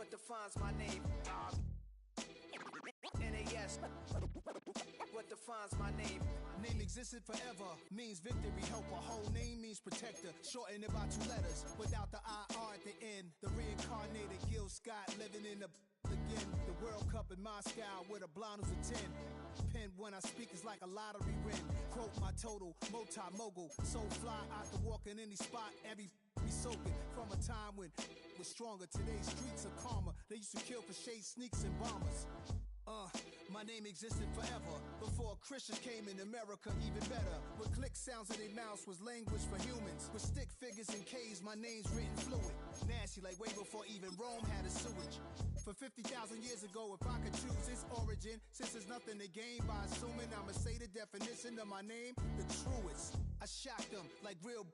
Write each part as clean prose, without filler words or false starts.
What defines my name? NAS. What defines my name? Name existed forever, means victory, helper. Whole name means protector, shortened it by 2 letters, without the IR at the end. The reincarnated Gil Scott, living in the again. The World Cup in Moscow with a blonde who's a 10. Pen when I speak is like a lottery win. Quote my total, multi-mogul. So fly, I can walk in any spot, every be soaking. From a time when was stronger, today's streets are calmer. They used to kill for shade sneaks and bombers. My name existed forever. Before Christians came in America, even better. With click sounds in their mouths was language for humans. With stick figures and K's, my name's written fluid. Nasty like way before even Rome had a sewage. For 50,000 years ago, if I could choose its origin, since there's nothing to gain by assuming I'ma say the definition of my name, the truest. I shocked them like real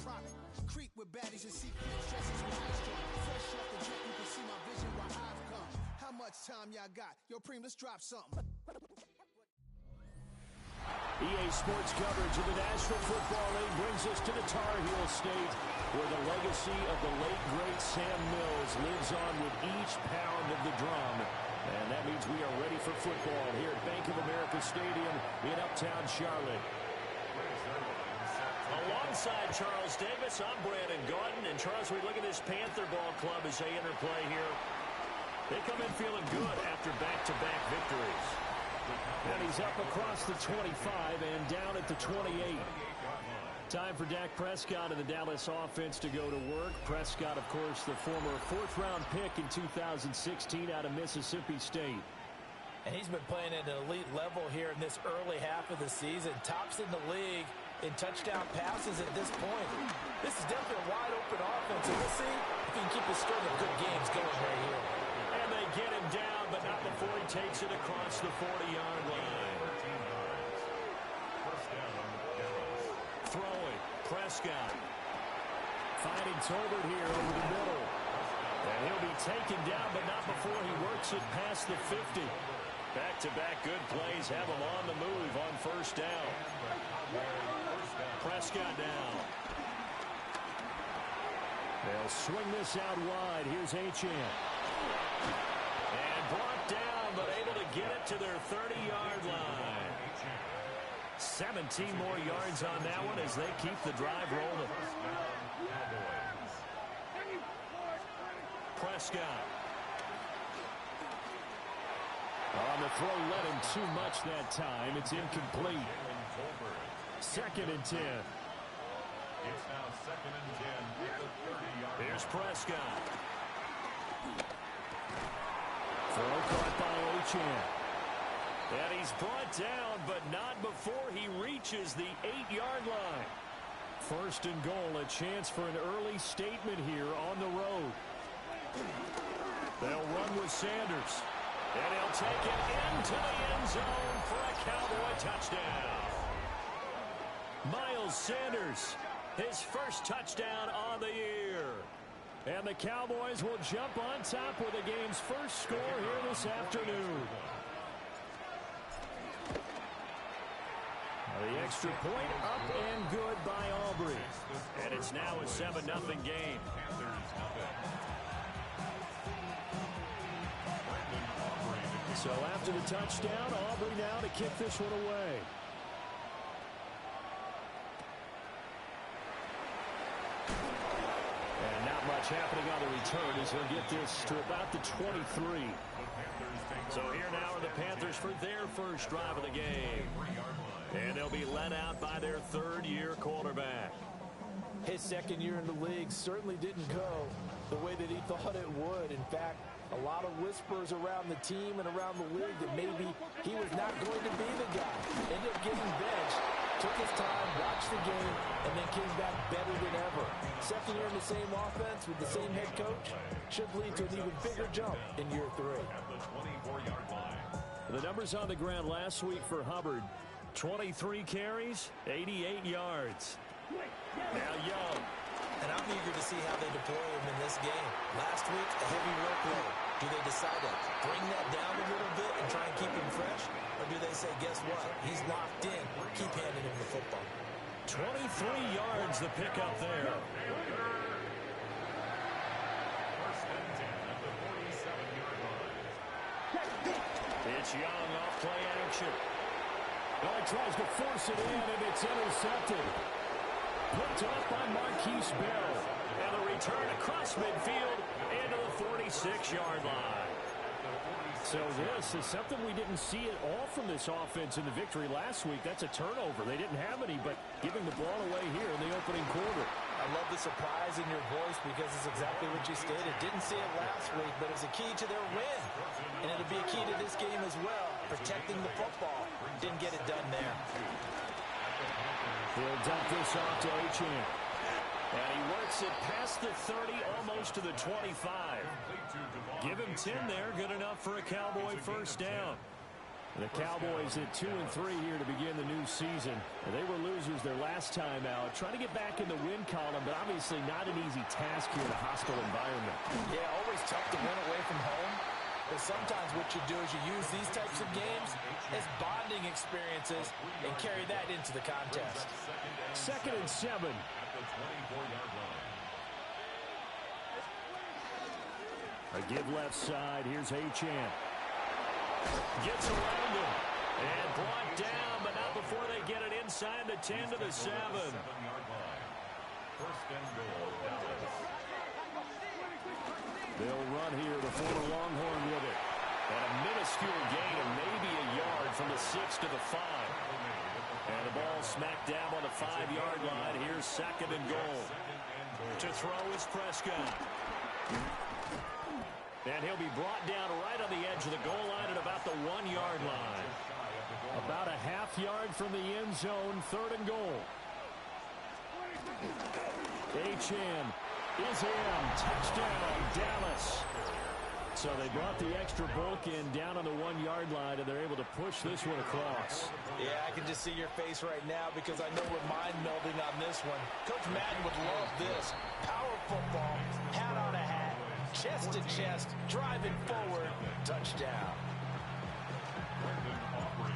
product. Creep with baddies and secret dresses with high strong. Fresh off the jet, you can see my vision where I've come. How much time y'all got? Yo, Preem, let's drop something. EA Sports coverage of the National Football League brings us to the Tar Heel State, where the legacy of the late, great Sam Mills lives on with each pound of the drum. And that means we are ready for football here at Bank of America Stadium in Uptown Charlotte. Alongside Charles Davis, I'm Brandon Gaudin. And Charles, we look at this Panther ball club as they interplay here. They come in feeling good after back-to-back victories. And he's up across the 25 and down at the 28. Time for Dak Prescott and the Dallas offense to go to work. Prescott, of course, the former 4th-round pick in 2016 out of Mississippi State. And he's been playing at an elite level here in this early half of the season. Tops in the league in touchdown passes at this point. This is definitely a wide-open offense, and we'll see if he can keep his string of good games going right here. And they get him down, but not before he takes it across the 40-yard line. Throwing, Prescott. Finding Tolbert here over the middle. And he'll be taken down, but not before he works it past the 50. Back-to-back good plays have him on the move on first down. Prescott down. They'll swing this out wide. Here's Achane. And brought down, but able to get it to their 30-yard line. 17 more yards on that one as they keep the drive rolling. Prescott. On the throw, led him too much that time. It's incomplete. 2nd and 10. It's now 2nd and 10 at the 30-yard line. Here's Prescott. Throw caught by Achane. And he's brought down, but not before he reaches the 8-yard line. 1st and goal, a chance for an early statement here on the road. They'll run with Sanders. And he'll take it into the end zone for a Cowboy touchdown. Miles Sanders, his first touchdown on the year. And the Cowboys will jump on top with the game's first score here this afternoon. The extra point up and good by Aubrey. And it's now a 7-0 game. So after the touchdown, Aubrey now to kick this one away. And not much happening on the return as he'll get this to about the 23. So here now are the Panthers for their first drive of the game. And they'll be led out by their 3rd-year quarterback. His 2nd year in the league certainly didn't go the way that he thought it would. In fact, a lot of whispers around the team and around the league that maybe he was not going to be the guy. Ended up getting benched, took his time, watched the game, and then came back better than ever. 2nd year in the same offense with the same head coach should lead to an even bigger jump in year 3. The numbers on the ground last week for Hubbard. 23 carries, 88 yards. Now Young. And I'm eager to see how they deploy him in this game. Last week, a heavy workload. Do they decide to bring that down a little bit and try and keep him fresh? Or do they say, guess what? He's locked in. Keep handing him the football. 23 yards the pickup there. First and 10 at the 47. It's Young off play action. Well, he tries to force it in, and it's intercepted. Picked up by Marquise Bell. And the return across midfield into the 46-yard line. So this is something we didn't see at all from this offense in the victory last week. That's a turnover. They didn't have any, but giving the ball away here in the opening quarter. I love the surprise in your voice because it's exactly what you stated. Didn't see it last week, but it was a key to their win. And it'll be a key to this game as well, protecting the football. Didn't get it done there. He'll dump this off to Achane. And he works it past the 30, almost to the 25. Give him 10 there, good enough for a Cowboy first down. The Cowboys at 2-3 here to begin the new season. They were losers their last time out, trying to get back in the win column, but obviously not an easy task here in a hostile environment. Yeah, always tough to win away from home. But sometimes what you do is you use these types of games as bonding experiences and carry that into the contest. 2nd and 7. A give left side. Here's Achane. Gets around him. And brought down, but not before they get it inside the 10 to the 7. They'll run here, the former Longhorn with it. And a minuscule gain of maybe a yard from the 6 to the 5. And the ball smacked down on the 5-yard line. Here's 2nd and goal. To throw is Prescott. And he'll be brought down right on the edge of the goal line at about the 1-yard line. About a half yard from the end zone, 3rd and goal. Achane is in. Touchdown, Dallas. So they brought the extra bulk in down on the 1-yard line, and they're able to push this one across. Yeah, I can just see your face right now because I know we're mind melding on this one. Coach Madden would love this. Power football, hat on a hat, chest to chest, driving forward, touchdown.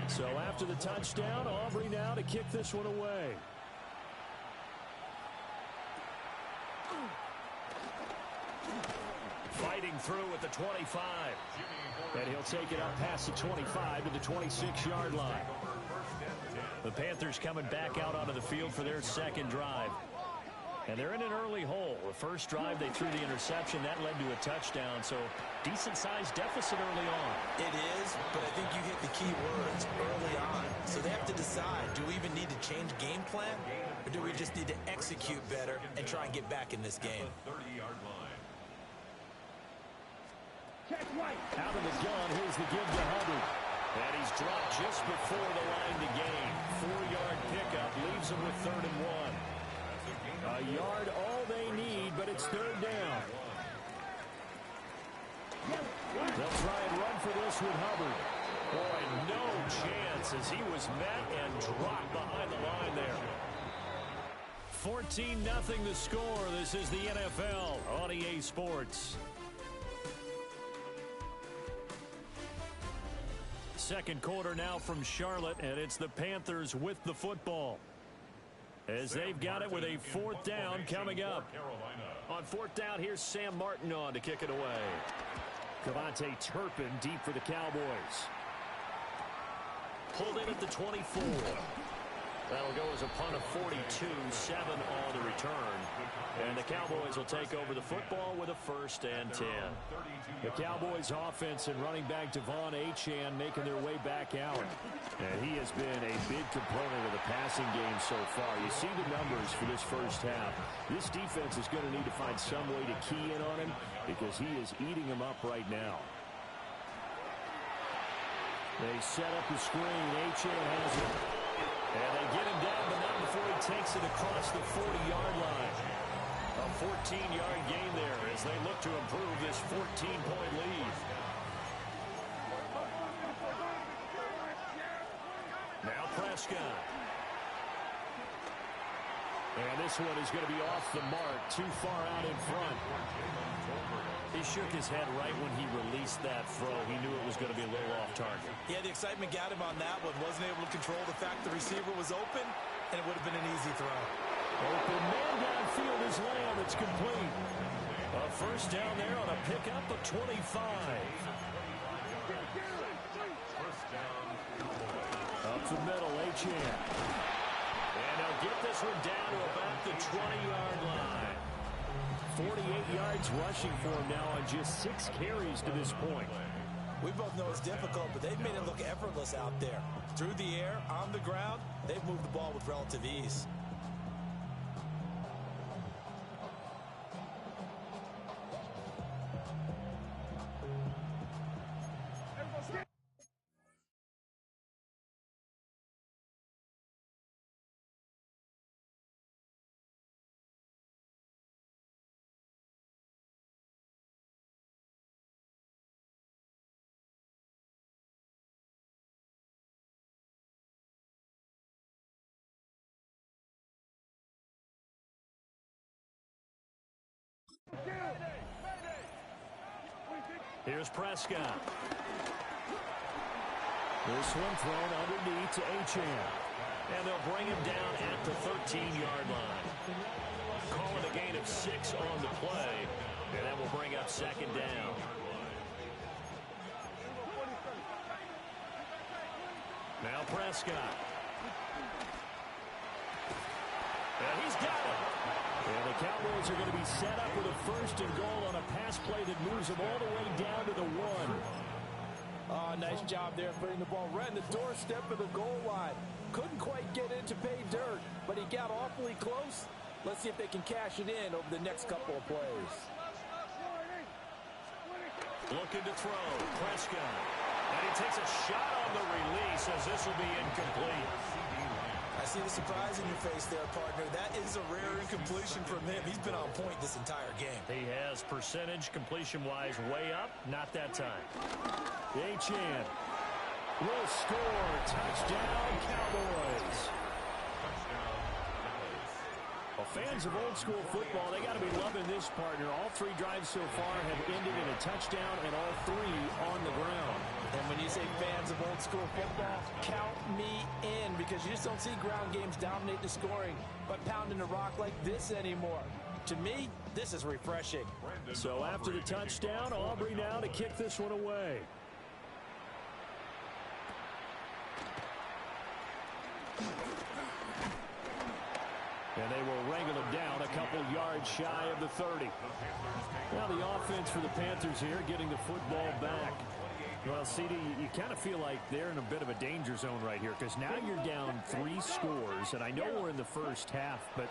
So after the touchdown, Aubrey now to kick this one away. Fighting through at the 25. And he'll take it up past the 25 to the 26-yard line. The Panthers coming back out onto the field for their 2nd drive. And they're in an early hole. The first drive, they threw the interception. That led to a touchdown. So decent-sized deficit early on. It is, but I think you hit the key words early on. So they have to decide, do we even need to change game plan? Or do we just need to execute better and try and get back in this game? Out of the gun, here's the give to Hubbard. And he's dropped just before the line to gain. 4-yard pickup leaves him with 3rd and 1. A yard all they need, but it's 3rd down. They'll try and run for this with Hubbard. Boy, no chance as he was met and dropped behind the line there. 14-0 the score. This is the NFL on EA Sports. 2nd quarter now from Charlotte, and it's the Panthers with the football. As they've got it with a 4th down coming up. On 4th down, here's Sam Martin on to kick it away. Cavante Turpin deep for the Cowboys. Pulled in at the 24. That'll go as a punt of 42, 7 on the return. And the Cowboys will take over the football with a 1st and 10. The Cowboys offense and running back Devon Achane making their way back out. And he has been a big component of the passing game so far. You see the numbers for this first half. This defense is going to need to find some way to key in on him because he is eating them up right now. They set up the screen. Achane has it. And they get him down, but not before he takes it across the 40-yard line. A 14-yard gain there as they look to improve this 14-point lead. Now Prescott. And this one is going to be off the mark, too far out in front. He shook his head right when he released that throw. He knew it was going to be a little off target. Yeah, the excitement got him on that one. Wasn't able to control the fact the receiver was open, and it would have been an easy throw. Open man downfield is Lamb. It's complete. A 1st down there on a pickup of 25. the middle, Achane. And they'll get this one down to about the 20-yard line. 48 yards rushing for him now on just 6 carries to this point. We both know it's difficult, but they've made it look effortless out there. Through the air, on the ground, they've moved the ball with relative ease. Here's Prescott. This one thrown underneath to Achane. And they'll bring him down at the 13-yard line. Call it a gain of 6 on the play. And that will bring up second down. Now Prescott. And he's got it. And the Cowboys are going to be set up with a first and goal on a pass play that moves them all the way down to the 1. Oh, nice job there putting the ball right in the doorstep of the goal line. Couldn't quite get in to pay dirt, but he got awfully close. Let's see if they can cash it in over the next couple of plays. Looking to throw. Prescott. And he takes a shot on the release as this will be incomplete. I see the surprise in your face there, partner. That is a rare incompletion from him. He's been on point this entire game. He has percentage completion-wise way up. Not that time. Achane will score. Touchdown, Cowboys. Well, fans of old-school football, they got to be loving this, partner. All 3 drives so far have ended in a touchdown, and all 3 on the ground. And when you say fans of old-school football, count me in, because you just don't see ground games dominate the scoring by pounding the rock like this anymore. To me, this is refreshing. So after the touchdown, Aubrey now to kick this one away. And they will wrangle him down a couple yards shy of the 30. Now the offense for the Panthers here getting the football back. Well, CD, you kind of feel like they're in a bit of a danger zone right here because now you're down 3 scores, and I know we're in the first half, but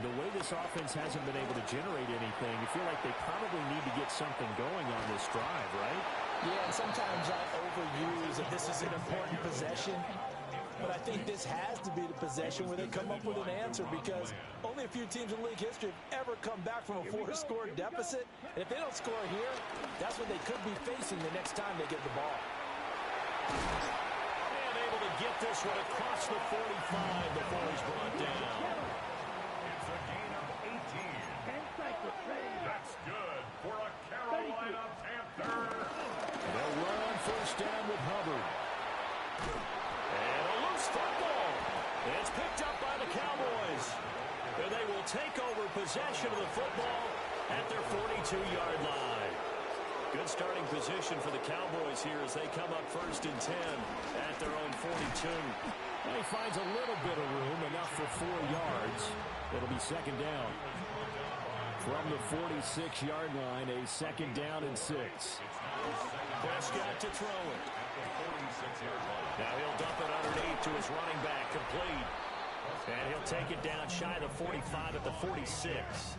the way this offense hasn't been able to generate anything, you feel like they probably need to get something going on this drive, right? Yeah, and sometimes I overuse that this is an important possession. But I think this has to be the possession where they come up with an answer, because only a few teams in league history have ever come back from a 4-score deficit. And if they don't score here, that's what they could be facing the next time they get the ball. And able to get this one across the 45 before he's brought down. It's a gain of 18. That's good for a Carolina Panther. They'll run on first down with Hubbard. And a loose football. It's picked up by the Cowboys. And they will take over possession of the football at their 42-yard line. Good starting position for the Cowboys here as they come up first and 10 at their own 42. And he finds a little bit of room, enough for 4 yards. It'll be second down. From the 46-yard line, a second down and 6. Prescott to throw it. Now he'll dump it underneath to his running back, complete. And he'll take it down shy of the 45 at the 46.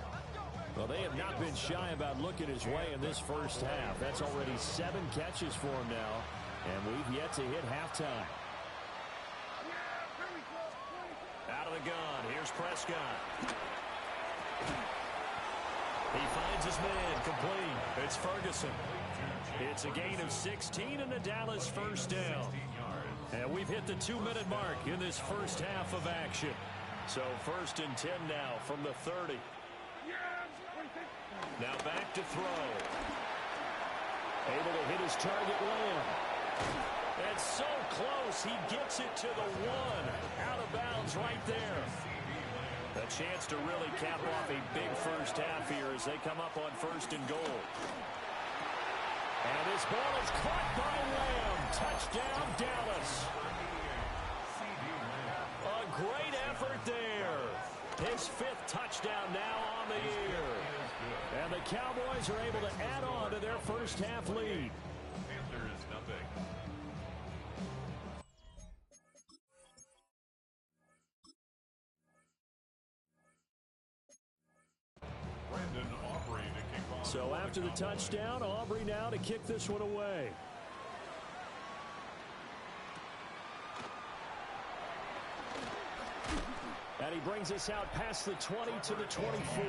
Well, they have not been shy about looking his way in this first half. That's already 7 catches for him now, and we've yet to hit halftime. Out of the gun, here's Prescott. He finds his man, complete. It's Ferguson. It's a gain of 16 and a Dallas first down. And we've hit the 2-minute mark in this first half of action. So first and 10 now from the 30. Now back to throw. Able to hit his target, Lamb. That's so close. He gets it to the 1. Out of bounds right there. A chance to really cap off a big first half here as they come up on first and goal. And this ball is caught by Lamb. Touchdown, Dallas. great effort there. His 5th touchdown now on the year. And the Cowboys are able to add on to their first half lead. Panthers nothing. So after the touchdown, Aubrey now to kick this one away. And he brings us out past the 20 to the 24.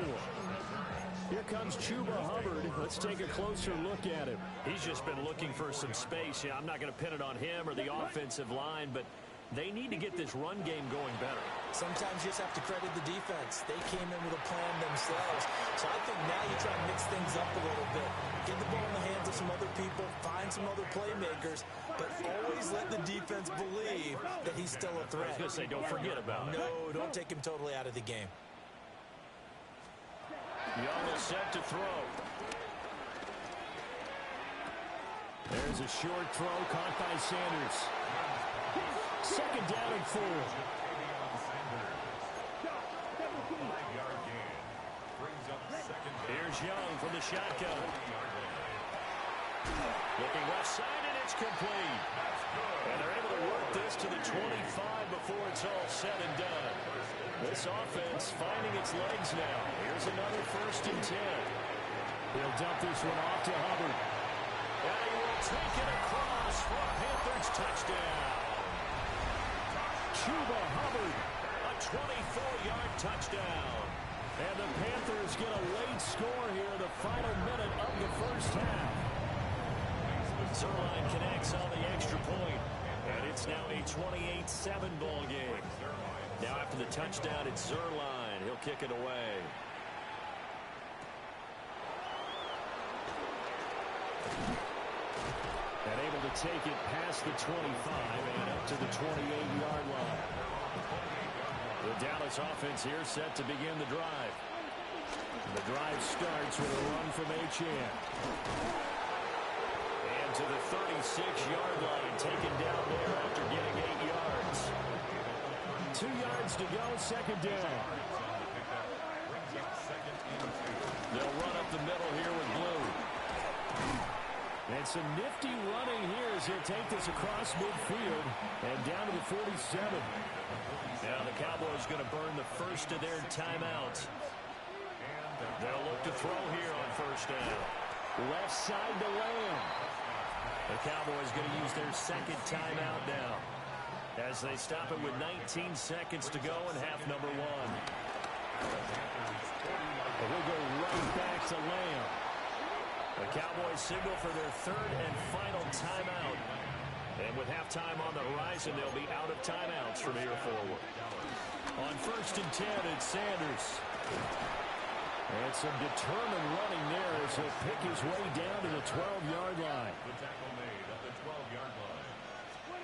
Here comes Chuba Hubbard. Let's take a closer look at him. He's just been looking for some space. Yeah, I'm not going to pin it on him or the offensive line, but they need to get this run game going better. Sometimes you just have to credit the defense. They came in with a plan themselves. So I think now you try and mix things up a little bit. Get the ball in the hands of some other people, find some other playmakers, but always let the defense believe that he's still a threat. I was going to say, don't forget about it. No, don't take him totally out of the game. Young is set to throw. There's a short throw caught by Sanders. Second down and 4. Here's Young from the shotgun. Looking left side, and it's complete. And they're able to work this to the 25 before it's all said and done. This offense finding its legs now. Here's another 1st and 10. He'll dump this one off to Hubbard. And he will take it across for a Panthers touchdown. Chuba Hubbard, a 24-yard touchdown. And the Panthers get a late score here in the final minute of the first half. Zerline connects on the extra point, and it's now a 28-7 ball game. Now after the touchdown, it's Zerline. He'll kick it away. And able to take it past the 25 and up to the 28-yard line. The Dallas offense here set to begin the drive. The drive starts with a run from Achane. And to the 36-yard line, taken down there after getting 8 yards. 2 yards to go, second down. They'll run up the middle here with Blue. And some nifty running here as he'll take this across midfield and down to the 47. Now the Cowboys going to burn the first of their timeouts. They'll look to throw here on first down. Left side to Lamb. The Cowboys going to use their second timeout now as they stop it with 19 seconds to go in half number 1. And we'll go right back to Lamb. The Cowboys signal for their 3rd and final timeout. And with halftime on the horizon, they'll be out of timeouts from here forward. On 1st and 10, it's Sanders. And some determined running there as he'll pick his way down to the 12-yard line. The tackle made at the 12-yard line.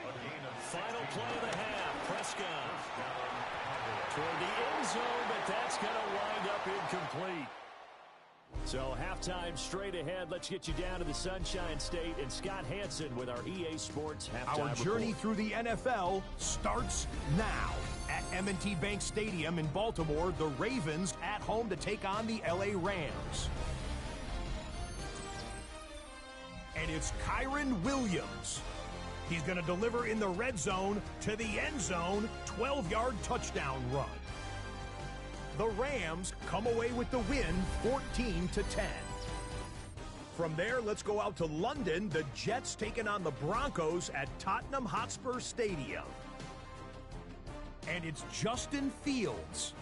A gain of final play of the half. Prescott toward the end zone, but that's going to wind up incomplete. So halftime straight ahead. Let's get you down to the Sunshine State and Scott Hansen with our EA Sports halftime Our journey report. through the NFL starts now. At M&T Bank Stadium in Baltimore, the Ravens at home to take on the LA Rams. And it's Kyron Williams. He's going to deliver in the red zone to the end zone, 12-yard touchdown run. The Rams come away with the win, 14-10. From there, let's go out to London. The Jets taking on the Broncos at Tottenham Hotspur Stadium. And it's Justin Fields.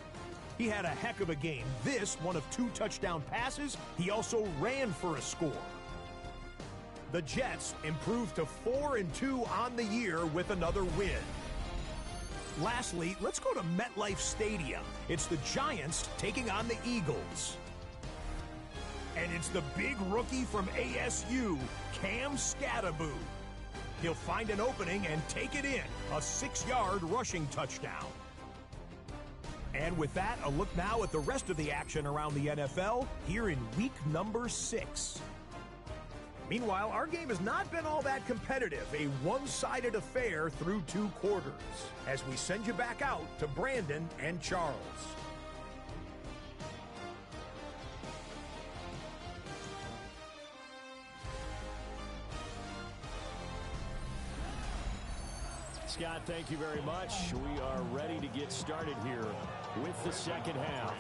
He had a heck of a game. This, one of 2 touchdown passes. He also ran for a score. The Jets improved to 4-2 on the year with another win. Lastly, let's go to MetLife Stadium. It's the Giants taking on the Eagles. And it's the big rookie from ASU, Cam Skattebo. He'll find an opening and take it in, a 6-yard rushing touchdown. And with that, a look now at the rest of the action around the NFL here in week number 6. Meanwhile, our game has not been all that competitive, a one-sided affair through 2 quarters. As we send you back out to Brandon and Charles. Scott, thank you very much. We are ready to get started here with the second half.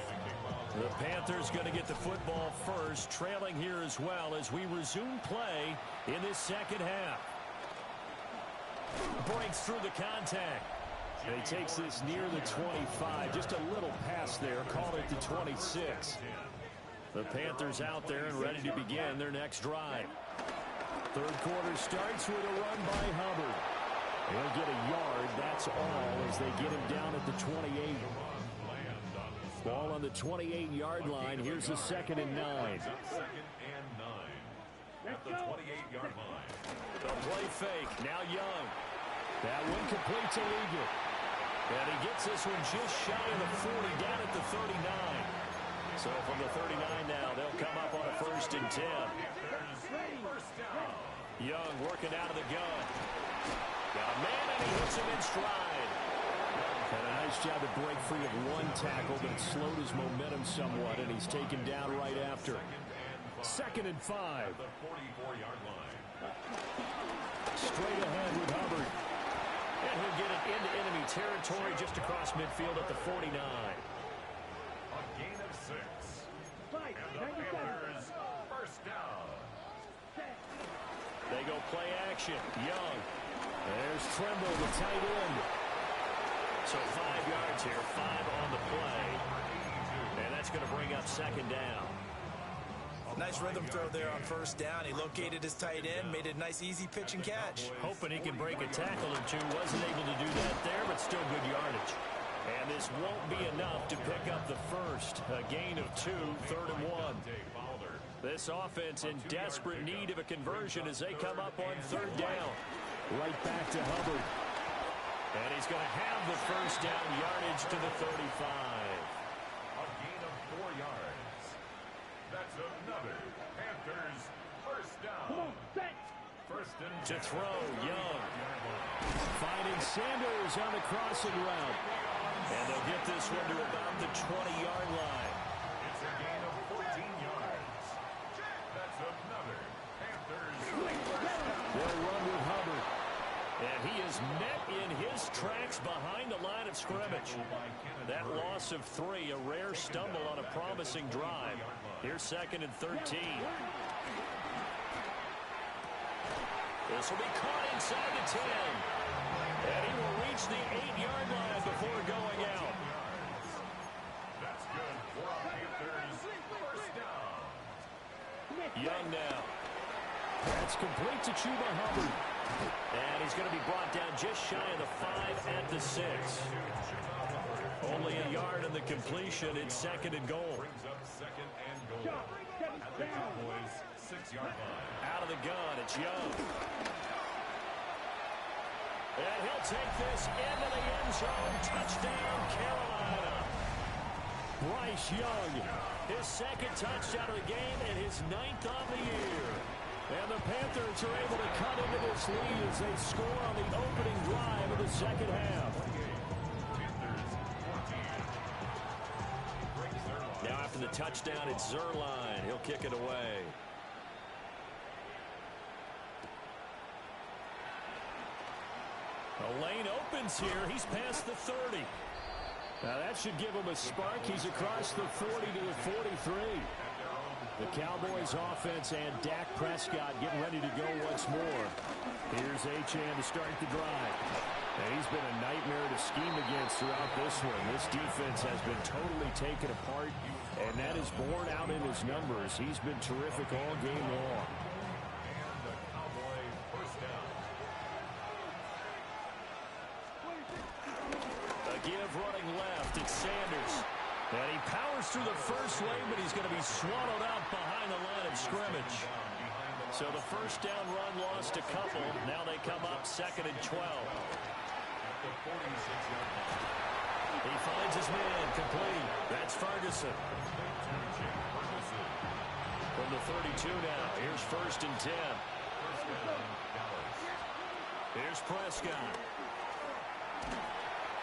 The Panthers going to get the football first, trailing here as well as we resume play in this second half. Breaks through the contact. And he takes this near the 25, just a little pass there, call it the 26. The Panthers out there and ready to begin their next drive. Third quarter starts with a run by Hubbard. He'll get a yard, that's all, as they get him down at the 28. Ball on the 28-yard line. Here's a 2nd and 9. Second and 9 at the 28-yard line. The play fake. Now Young. That one completes illegal. And he gets this one just shy of the 40, down at the 39. So from the 39 now, they'll come up on a 1st and 10. Young working out of the gun. Got a man, and he hits him in stride. And a nice job to break free of one tackle, but it slowed his momentum somewhat, and he's taken down right after. 2nd and 5. The 44-yard line. Straight ahead with Hubbard. And he'll get it into enemy territory just across midfield at the 49. A gain of 6. And the Panthers first down. They go play action. Young. There's Tremble, the tight end. So 5 yards here, 5 on the play. And that's going to bring up 2nd down. Nice rhythm throw there on 1st down. He located his tight end, made it a nice easy pitch and catch. Hoping he can break a tackle or two. Wasn't able to do that there, but still good yardage. And this won't be enough to pick up the first. A gain of 2, 3rd and 1. This offense in desperate need of a conversion as they come up on 3rd down. Right back to Hubbard. And he's going to have the 1st down, yardage to the 35. A gain of 4 yards. That's another Panthers first down. First and to throw, Young. Finding Sanders on the crossing route. And they'll get this one to about the 20-yard line. It's a gain of 14 yards. That's another Panthers first down. They'll run with Hubbard. And he is met in his tracks behind the line of scrimmage. That loss of 3, a rare stumble on a promising drive. Here's 2nd and 13. This will be caught inside the 10. And he will reach the 8-yard line before going out. That's good for a Panthers first down. Young now. That's complete to Chuba Hubbard. And he's going to be brought down just shy of the 5 at the 6. Only a yard in the completion. It's 2nd and goal. Brings up 2nd and goal. At the Cowboys' 6-yard line. Out of the gun, it's Young. And he'll take this into the end zone. Touchdown, Carolina. Bryce Young. His 2nd touchdown of the game and his 9th of the year. And the Panthers are able to cut into this lead as they score on the opening drive of the second half. Now after the touchdown, it's Zerline. He'll kick it away. A lane opens here. He's past the 30. Now that should give him a spark. He's across the 40 to the 43. The Cowboys offense and Dak Prescott getting ready to go once more. Here's Achane to start the drive. And he's been a nightmare to scheme against throughout this one. This defense has been totally taken apart, and that is borne out in his numbers. He's been terrific all game long. And the Cowboy first down. A give running left. It's Sanders. And he powers through the first lane, but he's going to be swallowed up behind the line of scrimmage. So the first down run lost a couple. Now they come up 2nd and 12. He finds his man complete. That's Ferguson. From the 32 now, here's 1st and 10. Here's Prescott.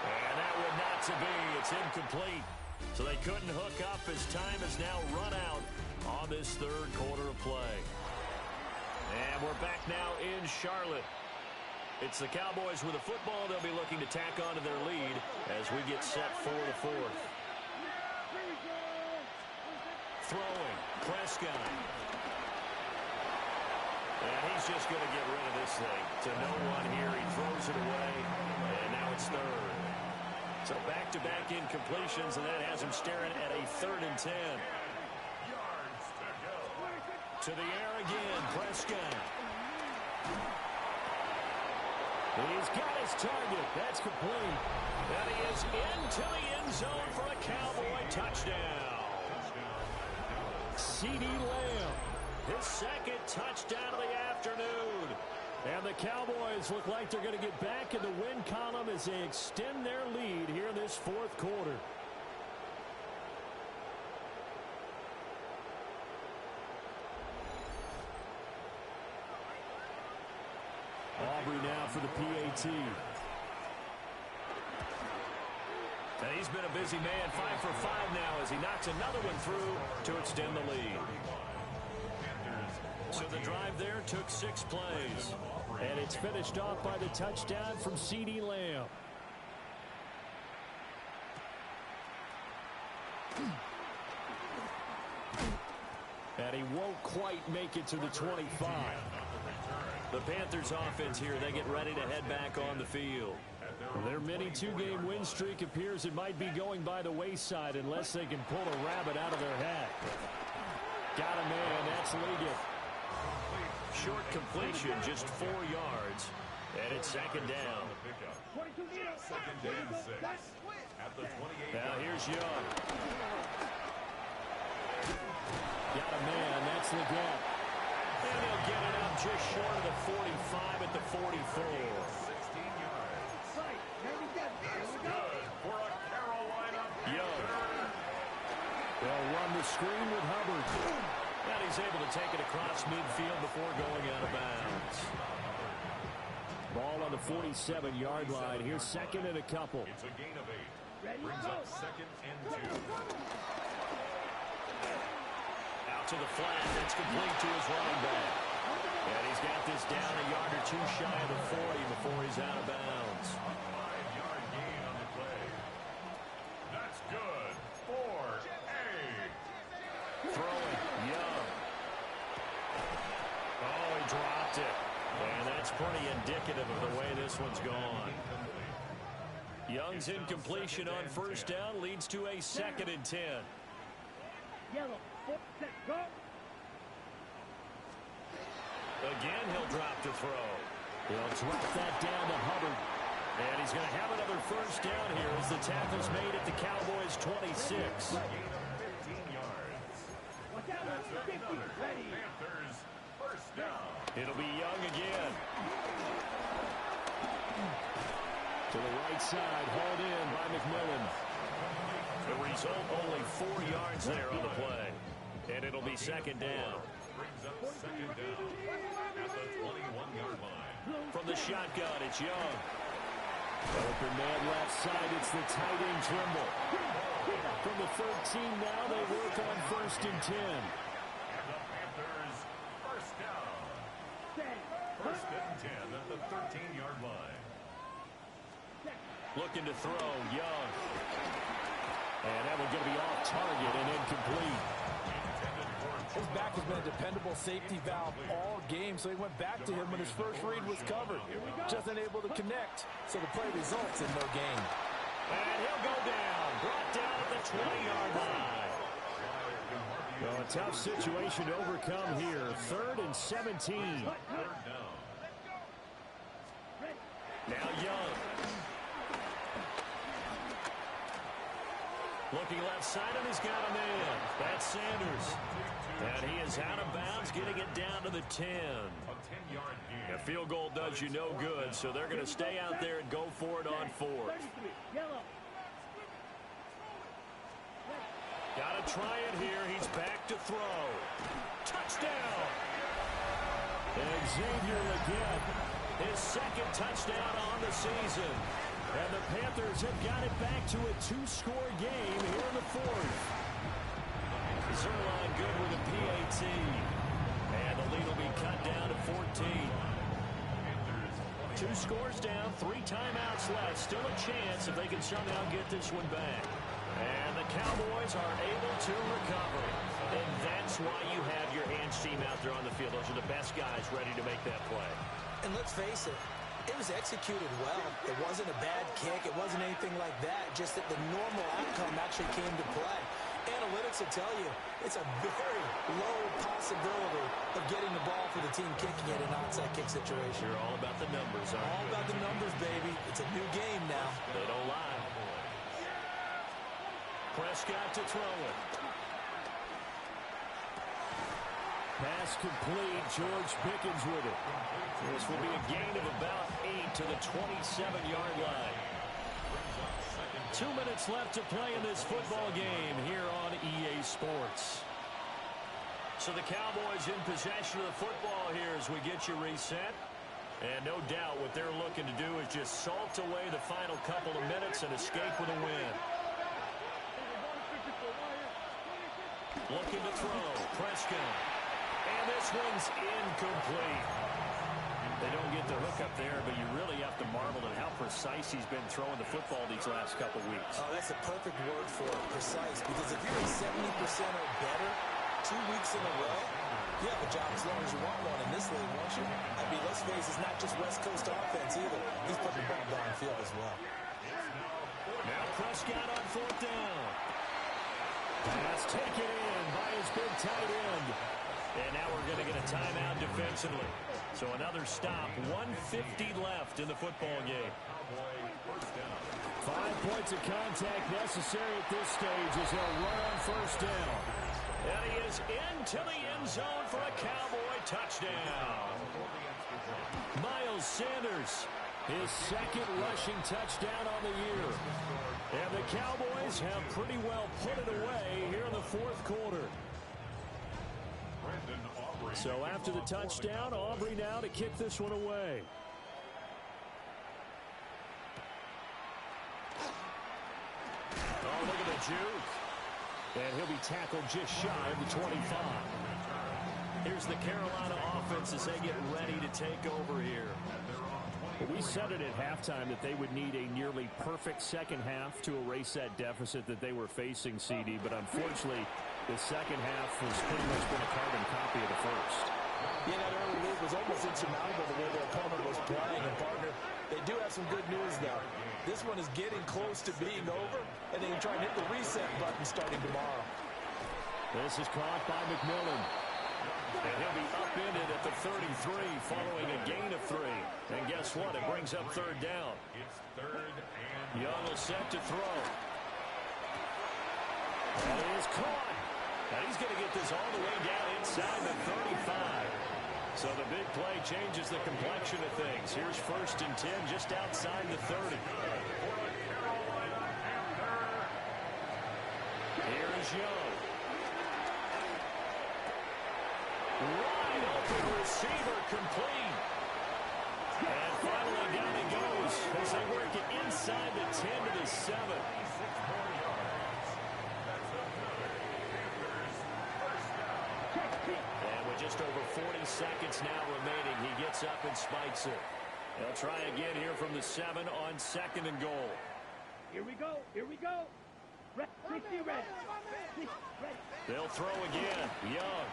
And that would not to be. It's incomplete. So they couldn't hook up as time has now run out on this 3rd quarter of play. And we're back now in Charlotte. It's the Cowboys with the football. They'll be looking to tack on to their lead as we get set for the 4th. Throwing. Prescott. And he's just going to get rid of this thing to no one here. He throws it away, and now it's 3rd. So back-to-back incompletions, and that has him staring at a 3rd and 10. To the air again, Prescott. He's got his target. That's complete. And he is into the end zone for a Cowboy touchdown. CeeDee Lamb, his 2nd touchdown of the afternoon. And the Cowboys look like they're going to get back in the win column as they extend their lead here in this 4th quarter. Aubrey now for the PAT. And he's been a busy man, 5 for 5 now as he knocks another one through to extend the lead. So the drive there took 6 plays. And it's finished off by the touchdown from CeeDee Lamb. And he won't quite make it to the 25. The Panthers offense here, they get ready to head back on the field. Their mini 2-game win streak appears it might be going by the wayside unless they can pull a rabbit out of their hat. Got a man, that's Liggett. Short completion, just 4 yards, and it's 2nd down. Now here's Young. Got a man, that's Liggett. And he'll get it up just short of the 45 at the 44. Young. They'll run the screen with Hubbard. And he's able to take it across midfield before going out of bounds. Ball on the 47-yard line. Here's 2nd and a couple. It's a gain of 8. Brings up 2nd and 2. Out to the flat. That's complete to his running back. And he's got this down a yard or 2 shy of the 40 before he's out of bounds. 5-yard gain on the play. That's good for 8. Throwing. Young. Oh, he dropped it. And that's pretty indicative of the way this one's gone. Young's incompletion on 1st down leads to a 2nd and 10. Again, he'll drop to throw. He'll drop that down to Hubbard. And he's going to have another 1st down here as the tackle's made at the Cowboys' 26. It'll be Young again. To the right side, hauled in by McMillan. The result, only 4 yards there on the play. And it'll be 2nd down. Brings up 2nd down at the 21-yard line. From the shotgun, it's Young. Open man left side, it's the tight end Trimble. From the 13 now, they work on 1st and 10. And the Panthers, 1st down. 1st and 10 at the 13-yard line. Looking to throw, Young. And that one's going to be off target and incomplete. His back has been a dependable safety valve all game, so he went back to him when his first read was covered. Just unable to connect, so the play results in no gain. And he'll go down. Brought down at the 20-yard line. Well, a tough situation to overcome here. 3rd and 17. Now Young. Looking left side, and he's got a man. That's Sanders. And he is out of bounds, getting it down to the 10. A field goal does you no good, so they're going to stay out there and go for it on 4th. Got to try it here. He's back to throw. Touchdown! Xavier again, his second touchdown on the season. And the Panthers have got it back to a two-score game here in the fourth. Zerline good with a PAT. And the lead will be cut down to 14. 2 scores down, 3 timeouts left. Still a chance if they can somehow get this one back. And the Cowboys are able to recover. And that's why you have your hands team out there on the field. Those are the best guys ready to make that play. And let's face it, it was executed well. It wasn't a bad kick. It wasn't anything like that. Just that the normal outcome actually came to play. Analytics will tell you it's a very low possibility of getting the ball for the team kicking it in an onside kick situation. You're all about the numbers, aren't you? All about the numbers, baby. It's a new game now. They don't lie. Prescott to throw it. Pass complete. George Pickens with it. This will be a gain of about 8 to the 27-yard line. 2 minutes left to play in this football game here on EA Sports. So the Cowboys in possession of the football here as we get you reset. And no doubt what they're looking to do is just salt away the final couple of minutes and escape with a win. Looking to throw. Prescott. And this one's incomplete. They don't get the hook up there, but you really have to marvel at how precise he's been throwing the football these last couple weeks. Oh, that's a perfect word for it, precise, because if you're at 70% or better 2 weeks in a row, you have a job as long as you want one in this league, won't you? I mean, let's face it, it's not just West Coast offense either. He's putting the ball downfield as well. Now Prescott on 4th down. Pass taken in by his big tight end. And now we're going to get a timeout defensively. So another stop, 1:50 left in the football game. 5 points of contact necessary at this stage as they'll run on 1st down. And he is into the end zone for a Cowboy touchdown. Miles Sanders, his 2nd rushing touchdown on the year. And the Cowboys have pretty well put it away here in the 4th quarter. So after the touchdown, Aubrey now to kick this one away. Oh, look at the juke. And he'll be tackled just shy of the 25. Here's the Carolina offense as they get ready to take over here. We said it at halftime that they would need a nearly perfect second half to erase that deficit that they were facing, CD, but unfortunately, the second half has pretty much been a carbon copy of the first. Yeah, that early lead was almost insurmountable the way their opponent was playing. And, partner, they do have some good news, though. This one is getting close to being over, and they can try and hit the reset button starting tomorrow. This is caught by McMillan. And he'll be upended at the 33 following a gain of 3. And guess what? It brings up 3rd down. Young will set to throw. And it is caught. And he's going to get this all the way down inside the 35. So the big play changes the complexion of things. Here's 1st and 10 just outside the 30. Here is Young. Wide open receiver complete. And finally down he goes as they work it inside the 10 to the 7. And with just over 40 seconds now remaining, he gets up and spikes it. They'll try again here from the 7 on 2nd and goal. Here we go. Here we go. Ready. They'll throw again. Young.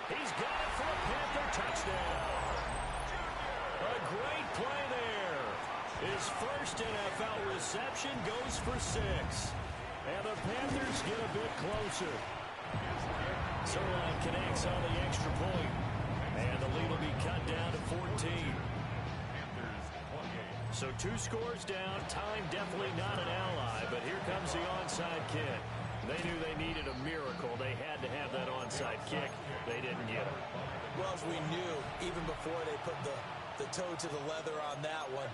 He's got it for a Panther touchdown. A great play there. His 1st NFL reception goes for 6. And the Panthers get a bit closer. Zerline connects on the extra point. And the lead will be cut down to 14. So 2 scores down. Time definitely not an ally. But here comes the onside kick. They knew they needed a miracle. They had to have that onside kick. They didn't get it. Well, as we knew, even before they put the toe to the leather on that one,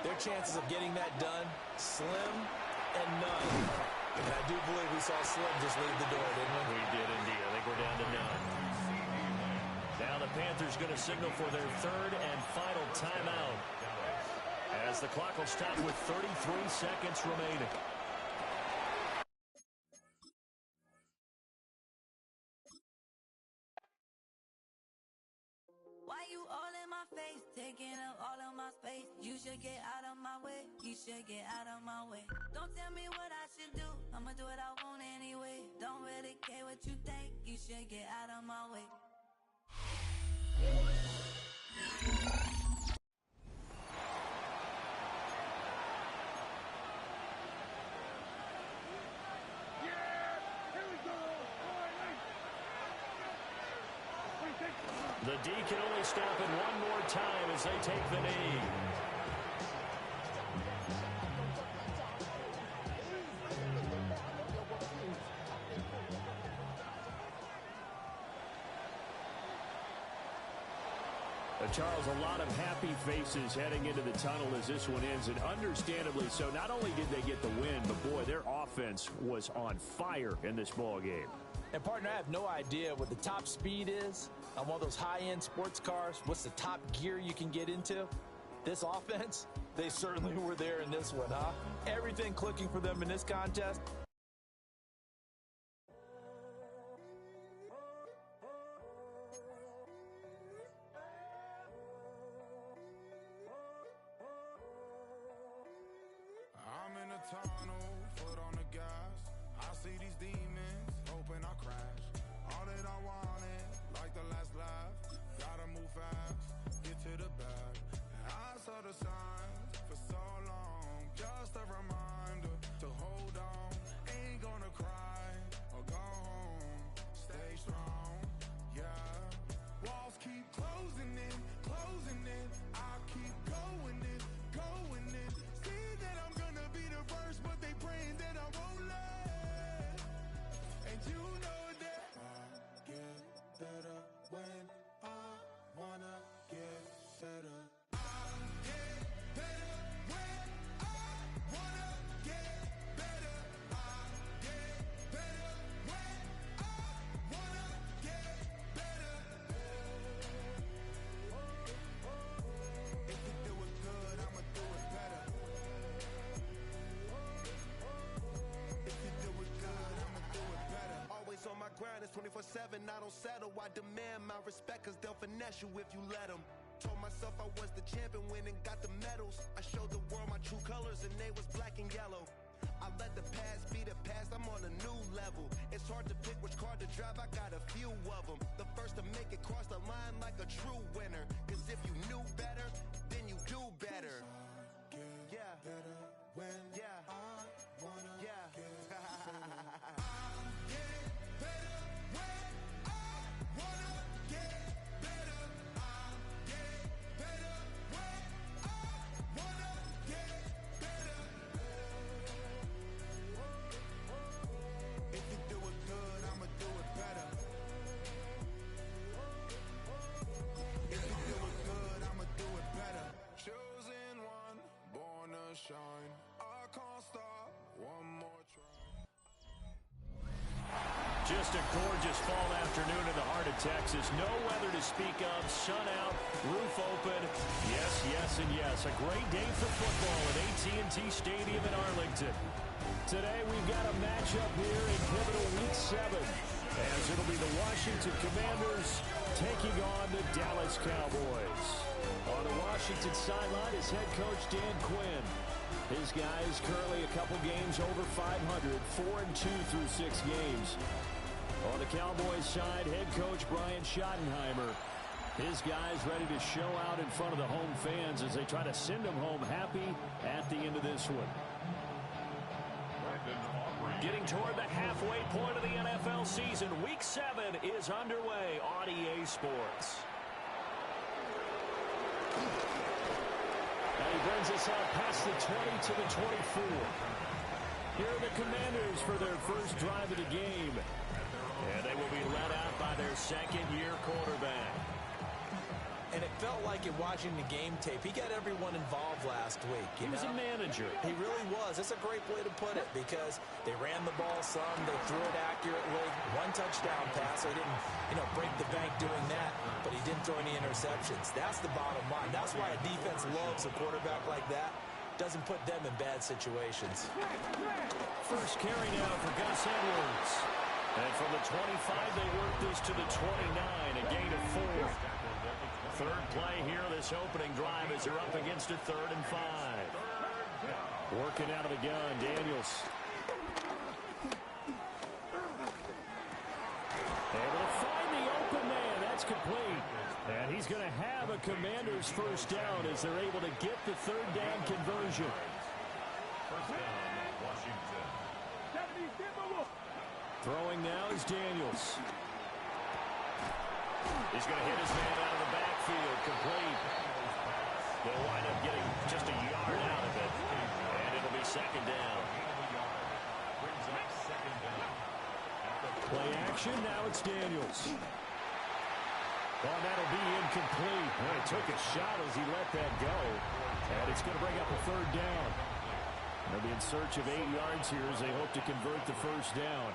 their chances of getting that done, slim and none. And I do believe we saw Slim just leave the door, didn't we? We did indeed. I think we're down to none. Now the Panthers going to signal for their third and final timeout, as the clock will stop with 33 seconds remaining. Why you all in my face, taking up all of my space? You should get out of my way, you should get out of my way. Don't tell me what I should do, I'ma do what I want anyway. Don't really care what you think, you should get out of my way. The D can only stop it one more time as they take the knee. Charles, a lot of happy faces heading into the tunnel as this one ends, and understandably so. Not only did they get the win, but boy, their offense was on fire in this ball game. And partner, I have no idea what the top speed is on one of those high-end sports cars. What's the top gear you can get into? This offense, they certainly were there in this one, huh? Everything clicking for them in this contest. I'm in a tunnel, foot on the gas. I see these demons, hoping I crash. All that I wanted, like the last laugh. Gotta move fast, get to the bag. I saw the signs for so long, just a reminder to hold on. Ain't gonna cry or go home. Stay strong, yeah. Walls keep closing in, closing in. I keep going in, going in. See that I'm gonna be the first, but they praying that I won't let. And you know that I get better when I wanna get better. I get better when I wanna get better. I get better when I wanna get better. If you do it good, I'ma do it better. If you do it good, I'ma do it better. Always on my grind, it's 24/7, I don't settle. I demand my respect, cause they'll finesse you if you let them. Told myself I was the champion, went and got the medals. I showed the world my true colors and they was black and yellow. I let the past be the past, I'm on a new level. It's hard to pick which car to drive, I got a few of them. The first to make it cross the line like a true winner. Cause if you knew better, then you do better. Yeah. Better when Yeah. I wanna Yeah. get better. If you do it good, I'ma do it better. If you do it good, I'ma do it better. Chosen one, born to shine. I can't stop, one more try. Just a gorgeous fall afternoon in the heart of Texas. No weather to speak of. Sun out, roof open. Yes, yes, and yes. A great day for football at AT&T Stadium in Arlington. Today we've got a matchup here in pivotal Week 7, as it'll be the Washington Commanders taking on the Dallas Cowboys. On the Washington sideline is head coach Dan Quinn. His guys currently a couple games over 500, 4-2 through 6 games. On the Cowboys side, head coach Brian Schottenheimer. His guys ready to show out in front of the home fans as they try to send them home happy at the end of this one. Getting toward the halfway point of the NFL season, Week 7 is underway on EA Sports. And he brings us out past the 20 to the 24. Here are the Commanders for their first drive of the game. And they will be led out by their second-year quarterback. And it felt like in watching the game tape, he got everyone involved last week. He was a manager. He really was. That's a great way to put it because they ran the ball some, they threw it accurately. One touchdown pass. They didn't, break the bank doing that, but he didn't throw any interceptions. That's the bottom line. That's why a defense loves a quarterback like that. Doesn't put them in bad situations. First carry now for Gus Edwards. And from the 25, they work this to the 29, a gain of 4. Third play here, this opening drive as they're up against a 3rd and 5. Working out of the gun, Daniels. Able to find the open man. That's complete. And he's going to have a Commander's first down as they're able to get the 3rd down conversion. First down, Washington. Throwing now is Daniels. He's going to hit his man out of the backfield. Complete. They'll wind up getting just a yard out of it. And it'll be 2nd down. Play action. Now it's Daniels. Oh, that'll be incomplete. Well, he took a shot as he let that go. And it's going to bring up a 3rd down. They'll be in search of 8 yards here as they hope to convert the first down.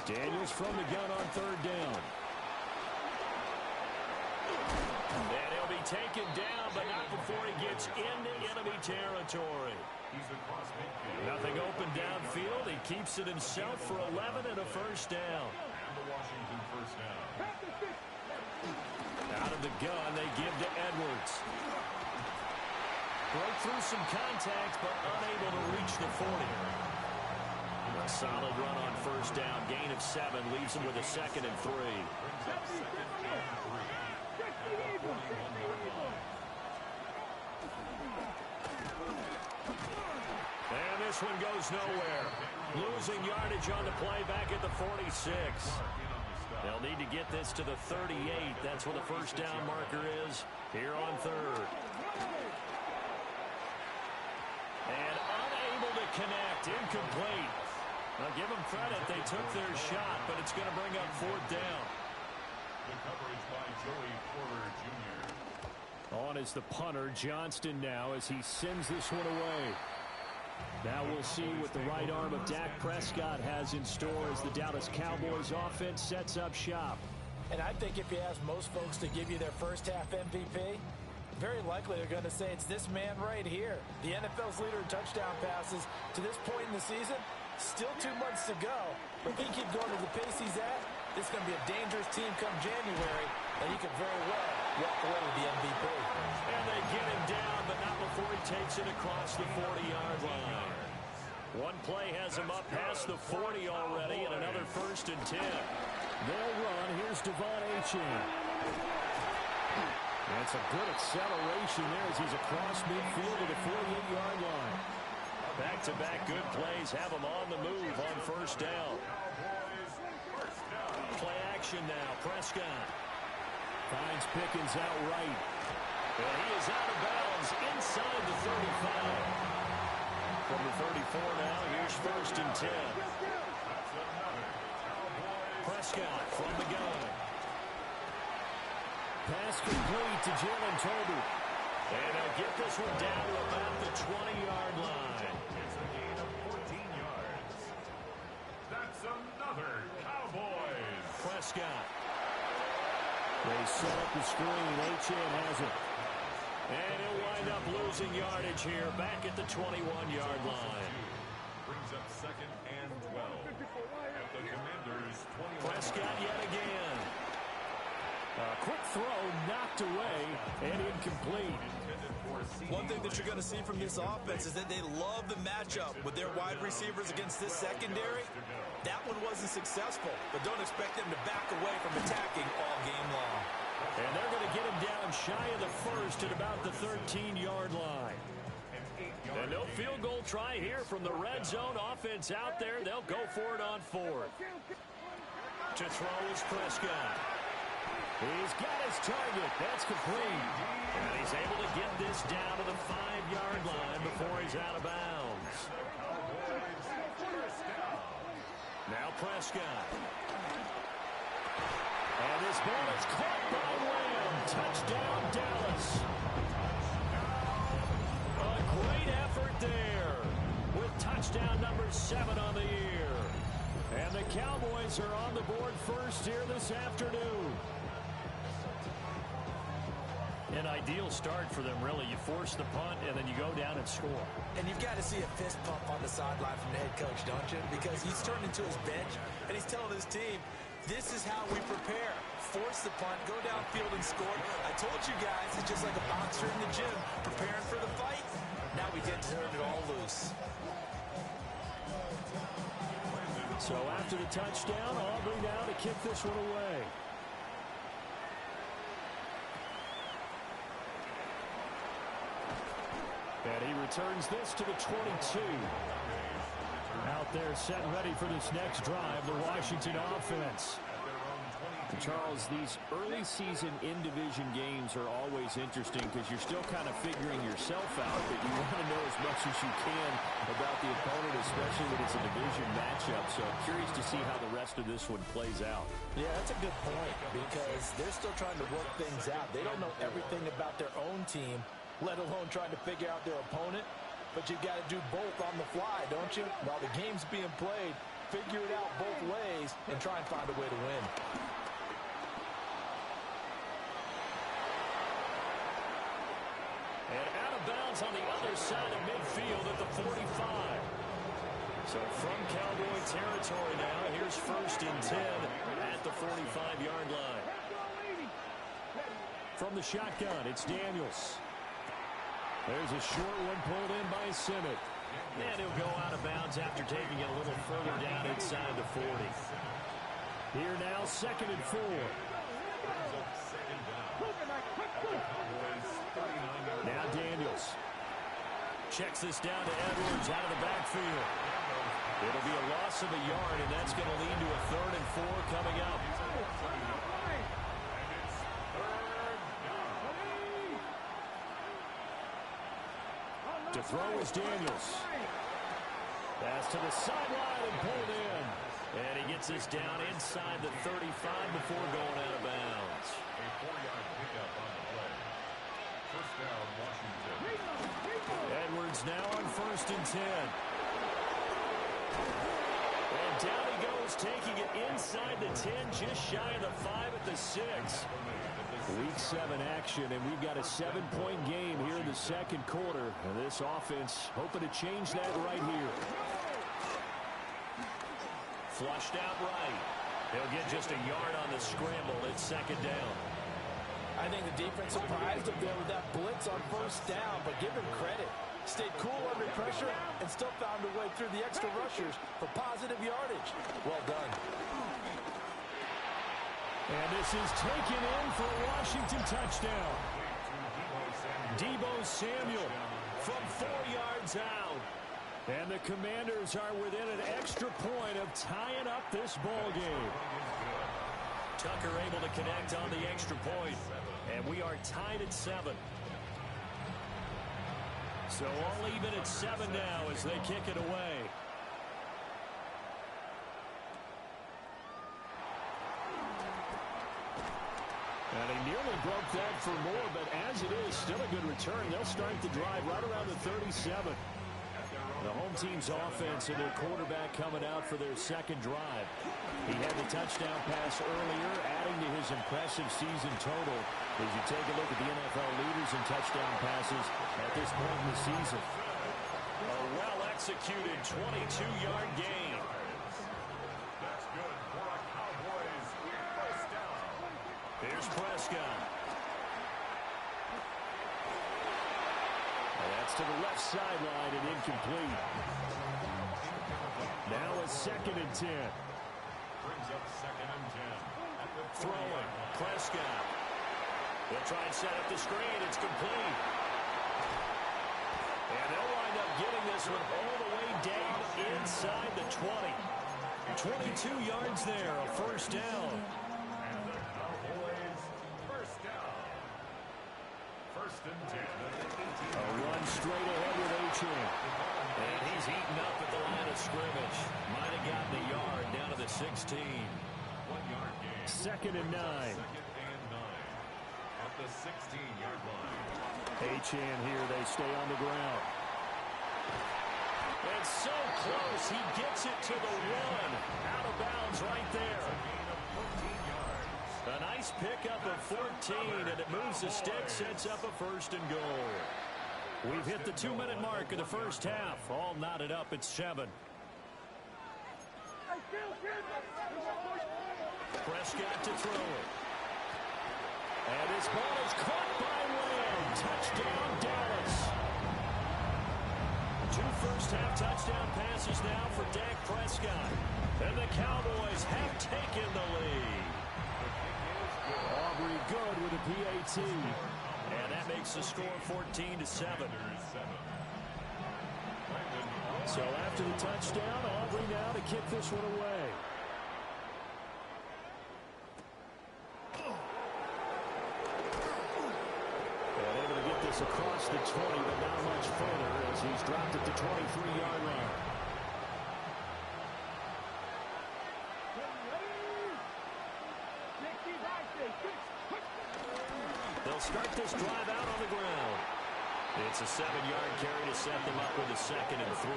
Daniels from the gun on 3rd down. And he'll be taken down, but not before he gets into enemy territory. Nothing open downfield. He keeps it himself for 11 and a first down. And the Washington first down. Out of the gun, they give to Edwards. Broke through some contact, but unable to reach the 40. A solid run on first down. Gain of 7 leaves him with a 2nd and 3. And this one goes nowhere. Losing yardage on the play back at the 46. They'll need to get this to the 38. That's where the first down marker is here on 3rd. And unable to connect. Incomplete. Now give them credit. They took their shot, but it's going to bring up 4th down. The coverage by Joey Porter Jr. On is the punter, Johnston now, as he sends this one away. Now we'll see what the right arm of Dak Prescott has in store as the Dallas Cowboys offense sets up shop. And I think if you ask most folks to give you their first half MVP, very likely they're going to say it's this man right here. The NFL's leader in touchdown passes to this point in the season. Still 2 months to go. But if he keeps going at the pace he's at, this is going to be a dangerous team come January, and he could very well walk away with the MVP. And they get him down, but not before he takes it across the 40-yard line. One play has him up past the 40 already, and another 1st and 10. They'll run. Here's Devon Achane. That's a good acceleration there as he's across midfield to the 48-yard line. Back-to-back good plays have him on the move on first down. Play action now. Prescott finds Pickens out right. And he is out of bounds inside the 35. From the 34 now, here's 1st and 10. Prescott from the gun. Pass complete to Jalen Tolbert. And they'll get this one down to about the 20-yard line. It's a gain of 14 yards. That's another Cowboys. Prescott. They set up the screen. Achane has it. And he'll wind up losing yardage here back at the 21-yard line. Brings up 2nd and 12. At the Commanders' 21. Prescott yet again. A quick throw knocked away and incomplete. One thing that you're going to see from this offense is that they love the matchup with their wide receivers against this secondary. That one wasn't successful, but don't expect them to back away from attacking all game long. And they're going to get him down shy of the 1st at about the 13-yard line. And no field goal try here from the red zone offense out there. They'll go for it on 4th. To throw is Prescott. He's got his target. That's complete. And he's able to get this down to the 5-yard line before he's out of bounds. Now Prescott. And this ball is caught by Lamb. Touchdown, first here this afternoon. An ideal start for them, really. You force the punt, and then you go down and score. And you've got to see a fist pump on the sideline from the head coach, don't you? Because he's turned into his bench, and he's telling his team, this is how we prepare. Force the punt, go downfield and score. I told you guys, it's just like a boxer in the gym preparing for the fight. Now we get to turn it all loose. So after the touchdown, Aubrey now to kick this one away. And he returns this to the 22. Out there set and ready for this next drive, the Washington offense. Charles, these early season in-division games are always interesting because you're still kind of figuring yourself out, but you want to know as much as you can about the opponent, especially when it's a division matchup. So I'm curious to see how the rest of this one plays out. Yeah, that's a good point because they're still trying to work things out. They don't know everything about their own team, let alone trying to figure out their opponent. But you've got to do both on the fly, don't you? While the game's being played, figure it out both ways and try and find a way to win. And out of bounds on the other side of midfield at the 45. So from Cowboy territory now, here's 1st and 10 at the 45-yard line. From the shotgun, it's Daniels. There's a short one pulled in by Simmett. And he'll go out of bounds after taking it a little further down inside the 40. Here now, 2nd and 4. Now Daniels. Checks this down to Edwards out of the backfield. It'll be a loss of a yard, and that's going to lead to a 3rd and 4 coming up. To throw is Daniels. Pass to the sideline and pulled in. And he gets this down inside the 35 before going out of bounds. A 4-yard pickup on the play. First down, Washington. Edwards now on 1st and 10. And down he goes, taking it inside the 10, just shy of the 5 at the 6. Week 7 action, and we've got a 7-point game here in the 2nd quarter. And this offense hoping to change that right here. Flushed out right. He'll get just a yard on the scramble. It's 2nd down. I think the defense surprised him there with that blitz on 1st down, but give him credit. Stayed cool under pressure and still found a way through the extra rushers for positive yardage. Well done. And this is taken in for a Washington touchdown. Deebo Samuel from 4 yards out. And the Commanders are within an extra point of tying up this ball game. Tucker able to connect on the extra point. And we are tied at 7. So all even at 7 now as they kick it away. And he nearly broke that for more, but as it is, still a good return. They'll start the drive right around the 37. The home team's offense and their quarterback coming out for their 2nd drive. He had the touchdown pass earlier, adding to his impressive season total as you take a look at the NFL leaders in touchdown passes at this point in the season. A well-executed 22-yard gain. That's good for a Cowboys first down. Here's Prescott. And that's to the left sideline and incomplete. Now a 2nd and 10. Brings up 2nd and 10. Throwing. Prescott. They'll try and set up the screen. It's complete. And they'll wind up getting this one all the way down inside the 20. 22 yards there, a 1st down. And the Cowboys first down. 1st and 10. A run straight ahead with Achane. And he's eaten up at the line of scrimmage. Might have gotten a yard down to the 16. 1-yard gain. 2nd and 9. 2nd and 9. At the 16-yard line. Achane here, they stay on the ground. And so close, he gets it to the 1. Out of bounds right there. Nice pickup of 14, and it moves the stick, sets up a 1st and goal. We've hit the 2-minute mark of the first half. All knotted up at 7. Prescott to throw it. And his ball is caught by Lamb. Touchdown, Dallas. 2 first-half touchdown passes now for Dak Prescott. And the Cowboys have taken the lead. Aubrey good with a PAT. And that makes the score 14-7. So after the touchdown, Aubrey now to kick this one away. And able to get this across the 20, but not much further as he's dropped at the 23-yard line. They'll start this drive out on the ground. It's a 7-yard carry to set them up with a 2nd and 3.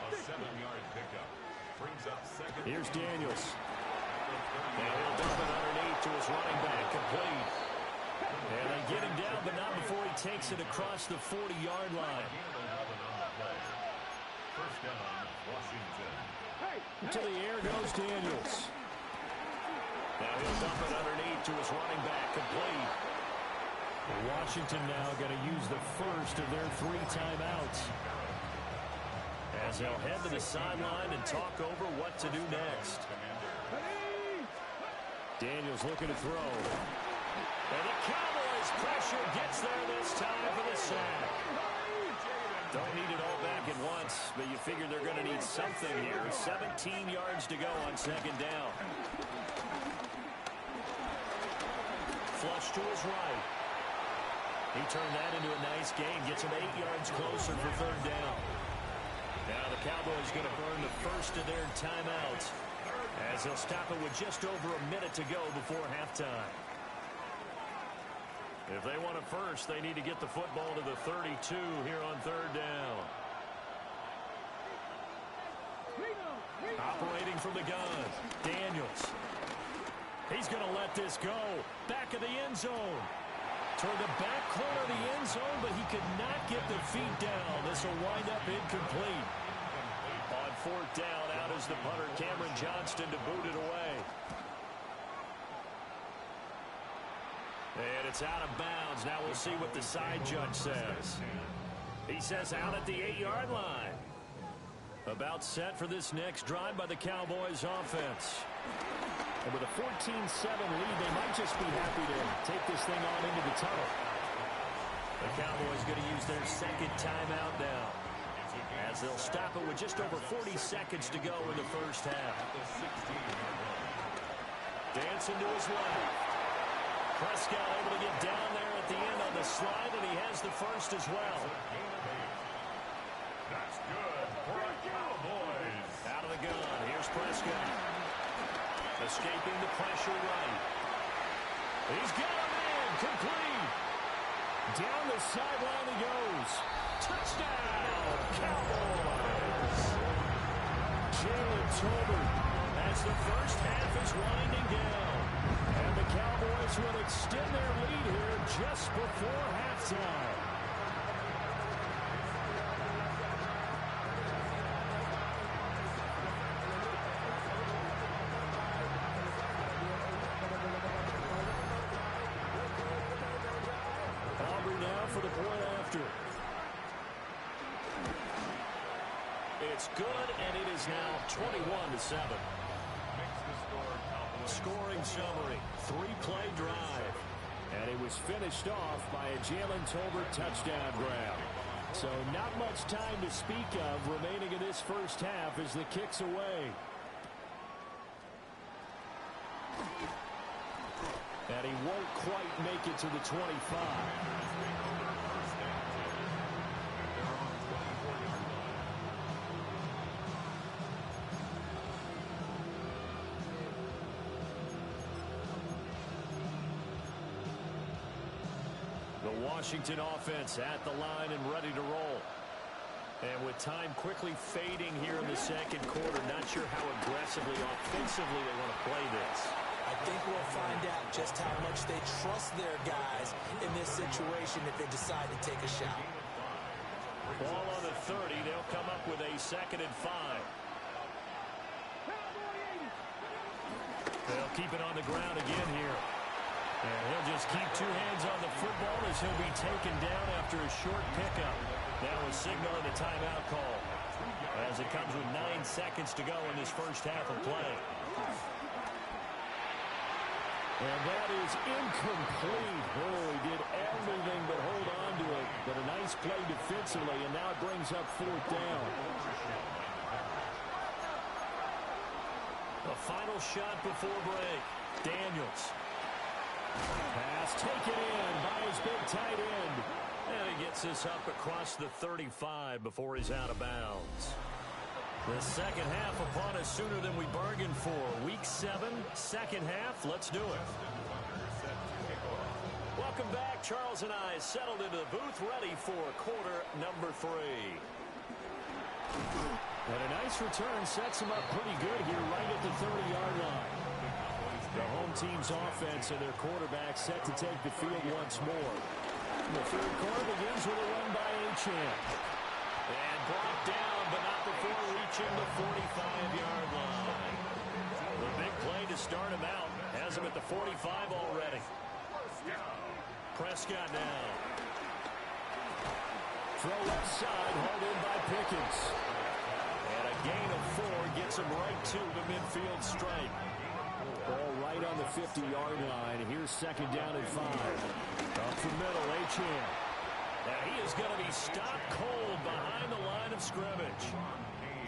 A 7-yard pickup brings up 2nd. Here's Daniels. And he'll dump it underneath to his running back, complete. And they get him down, but not before he takes it across the 40-yard line. First down, Washington. To the air goes Daniels. Now he'll dump it underneath to his running back, complete. Washington now going to use the first of their 3 timeouts. As they'll head to the sideline and talk over what to do next. Daniels looking to throw. And the Cowboys pressure gets there this time for the sack. Don't need it all back at once, but you figure they're going to need something here. 17 yards to go on 2nd down. Flush to his right. He turned that into a nice gain. Gets him 8 yards closer for 3rd down. Now the Cowboys going to burn the first of their timeouts as they'll stop it with just over a minute to go before halftime. If they want it first, they need to get the football to the 32 here on 3rd down. Operating from the gun, Daniels. He's going to let this go. Back of the end zone. Toward the back corner of the end zone, but he could not get the feet down. This will wind up incomplete. On 4th down, out is the punter, Cameron Johnston, to boot it away. And it's out of bounds. Now we'll see what the side judge says. He says out at the 8-yard line. About set for this next drive by the Cowboys offense. And with a 14-7 lead, they might just be happy to take this thing on into the tunnel. The Cowboys going to use their 2nd timeout now, as they'll stop it with just over 40 seconds to go in the first half. Dancing to his left. Prescott able to get down there at the end on the slide, and he has the first as well. That's good for the Cowboys. Out of the gun. Here's Prescott. Escaping the pressure right. He's got a man. Complete. Down the sideline he goes. Touchdown, Cowboys. Jalen Tolbert as the first half is winding down. And the Cowboys will extend their lead here just before halftime. For the point after. It's good, and it is now 21-7. Scoring summary, 3-play drive. And it was finished off by a Jalen Tolbert touchdown grab. So not much time to speak of remaining in this first half as the kick's away. And he won't quite make it to the 25. The Washington offense at the line and ready to roll. And with time quickly fading here in the second quarter, not sure how aggressively, offensively they want to play this. I think we'll find out just how much they trust their guys in this situation if they decide to take a shot. Ball on the 30. They'll come up with a 2nd and 5. They'll keep it on the ground again here. And he'll just keep 2 hands on the football as he'll be taken down after a short pickup. That was signaling a timeout call as it comes with 9 seconds to go in this first half of play. And that is incomplete. Oh, he did everything but hold on to it. But a nice play defensively, and now it brings up 4th down. The final shot before break. Daniels. Pass taken in by his big tight end. And he gets this up across the 35 before he's out of bounds. The second half upon us sooner than we bargained for. Week 7, second half. Let's do it. Welcome back. Charles and I settled into the booth ready for quarter number 3. And a nice return sets him up pretty good here right at the 30-yard line. The home team's offense and their quarterback set to take the field once more. The third quarter begins with a run by Achane. And brought down, but not before reaching the 45-yard line. The big play to start him out. Has him at the 45 already. Prescott now. Throw left side, hauled in by Pickens. And a gain of 4 gets him right to the midfield stripe. Ball right on the 50-yard line. Here's 2nd down and 5. Up the middle, Achane. Now he is going to be stopped cold behind the line of scrimmage.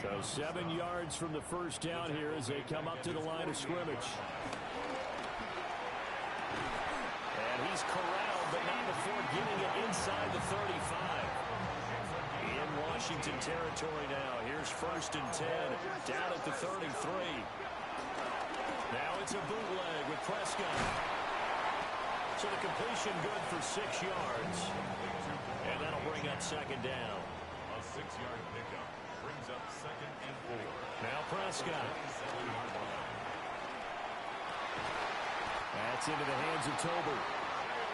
So 7 yards from the first down here as they come up to the line of scrimmage. And he's corralled, but not before getting it inside the 35. In Washington territory now. Here's 1st and 10. Down at the 33. Now it's a bootleg with Prescott. So the completion good for 6 yards. And that'll bring up 2nd down. A 6-yard pickup brings up 2nd and 4. Now Prescott. That's into the hands of Tolbert.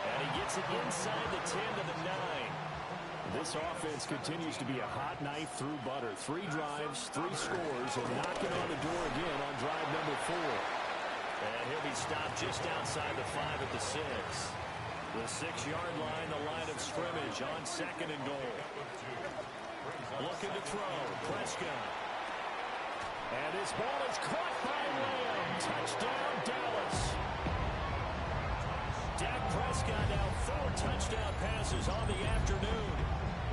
And he gets it inside the 10 to the 9. This offense continues to be a hot knife through butter. 3 drives, 3 scores, and knocking on the door again on drive number 4. And he'll be stopped just outside the 5 at the 6. The 6-yard line, the line of scrimmage on 2nd and goal. Looking to throw. Prescott. And this ball is caught by Lamb. Touchdown, Dallas. Dak Prescott now 4 touchdown passes on the afternoon.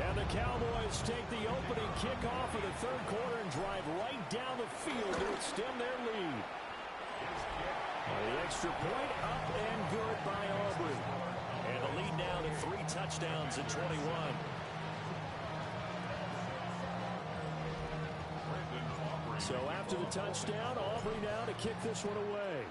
And the Cowboys take the opening kickoff of the third quarter and drive right down the field to extend their lead. The extra point up and good by Aubrey. And the lead now to 3 touchdowns at 21. So after the touchdown, Aubrey now to kick this one away.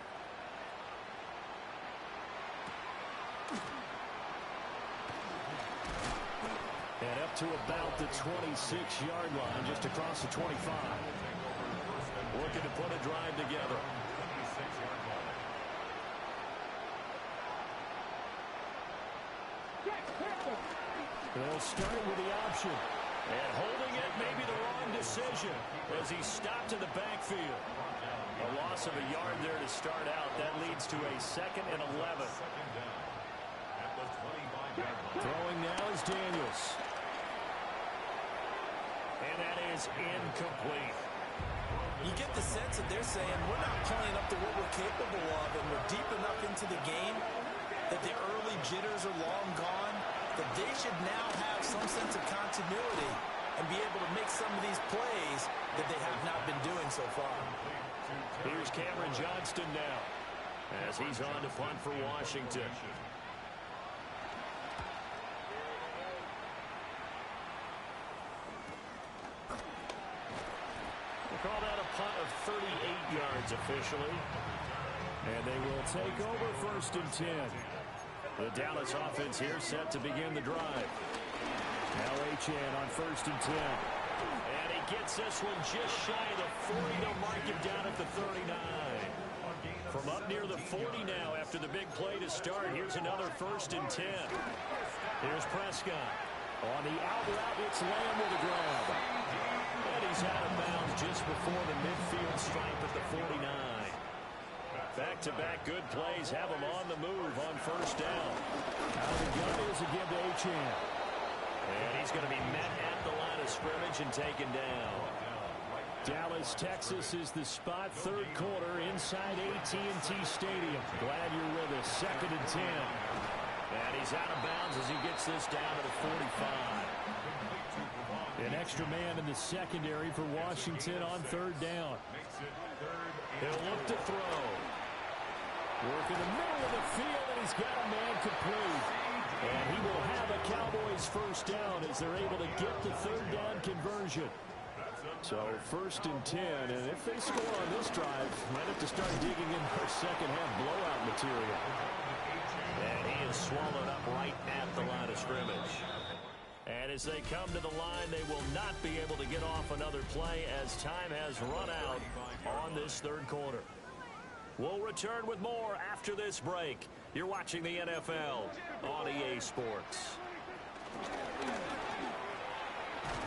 And up to about the 26-yard line, just across the 25. Looking to put a drive together. They'll start with the option. And holding it may be the wrong decision as he stopped in the backfield. A loss of a yard there to start out. That leads to a 2nd and 11. Throwing now is Daniels. And that is incomplete. You get the sense that they're saying we're not playing up to what we're capable of, and we're deep enough into the game that the early jitters are long gone, that they should now have some sense of continuity and be able to make some of these plays that they have not been doing so far. Here's Cameron Johnston now as he's on to punt for Washington. We'll call that a punt of 38 yards officially. And they will take over 1st and 10. The Dallas offense here set to begin the drive. Now Achane on 1st and 10. And he gets this one just shy of the 40. They'll mark him down at the 39. From up near the 40 now after the big play to start. Here's another 1st and 10. Here's Prescott. On the out route, it's Lamb with a grab. And he's out of bounds just before the midfield stripe at the 49. Back-to-back good plays have him on the move on 1st down. Out of the gun is again to Achane. And he's going to be met at the line of scrimmage and taken down. Dallas, Texas is the spot. 3rd quarter inside AT&T Stadium. Glad you're with us. 2nd and 10. And he's out of bounds as he gets this down to the 45. An extra man in the secondary for Washington on 3rd down. He'll look to throw. Work in the middle of the field, and he's got a man complete. And he will have a Cowboys 1st down as they're able to get the 3rd down conversion. So 1st and 10, and if they score on this drive, might have to start digging in for second-half blowout material. And he is swallowed up right at the line of scrimmage. And as they come to the line, they will not be able to get off another play as time has run out on this 3rd quarter. We'll return with more after this break. You're watching the NFL on EA Sports.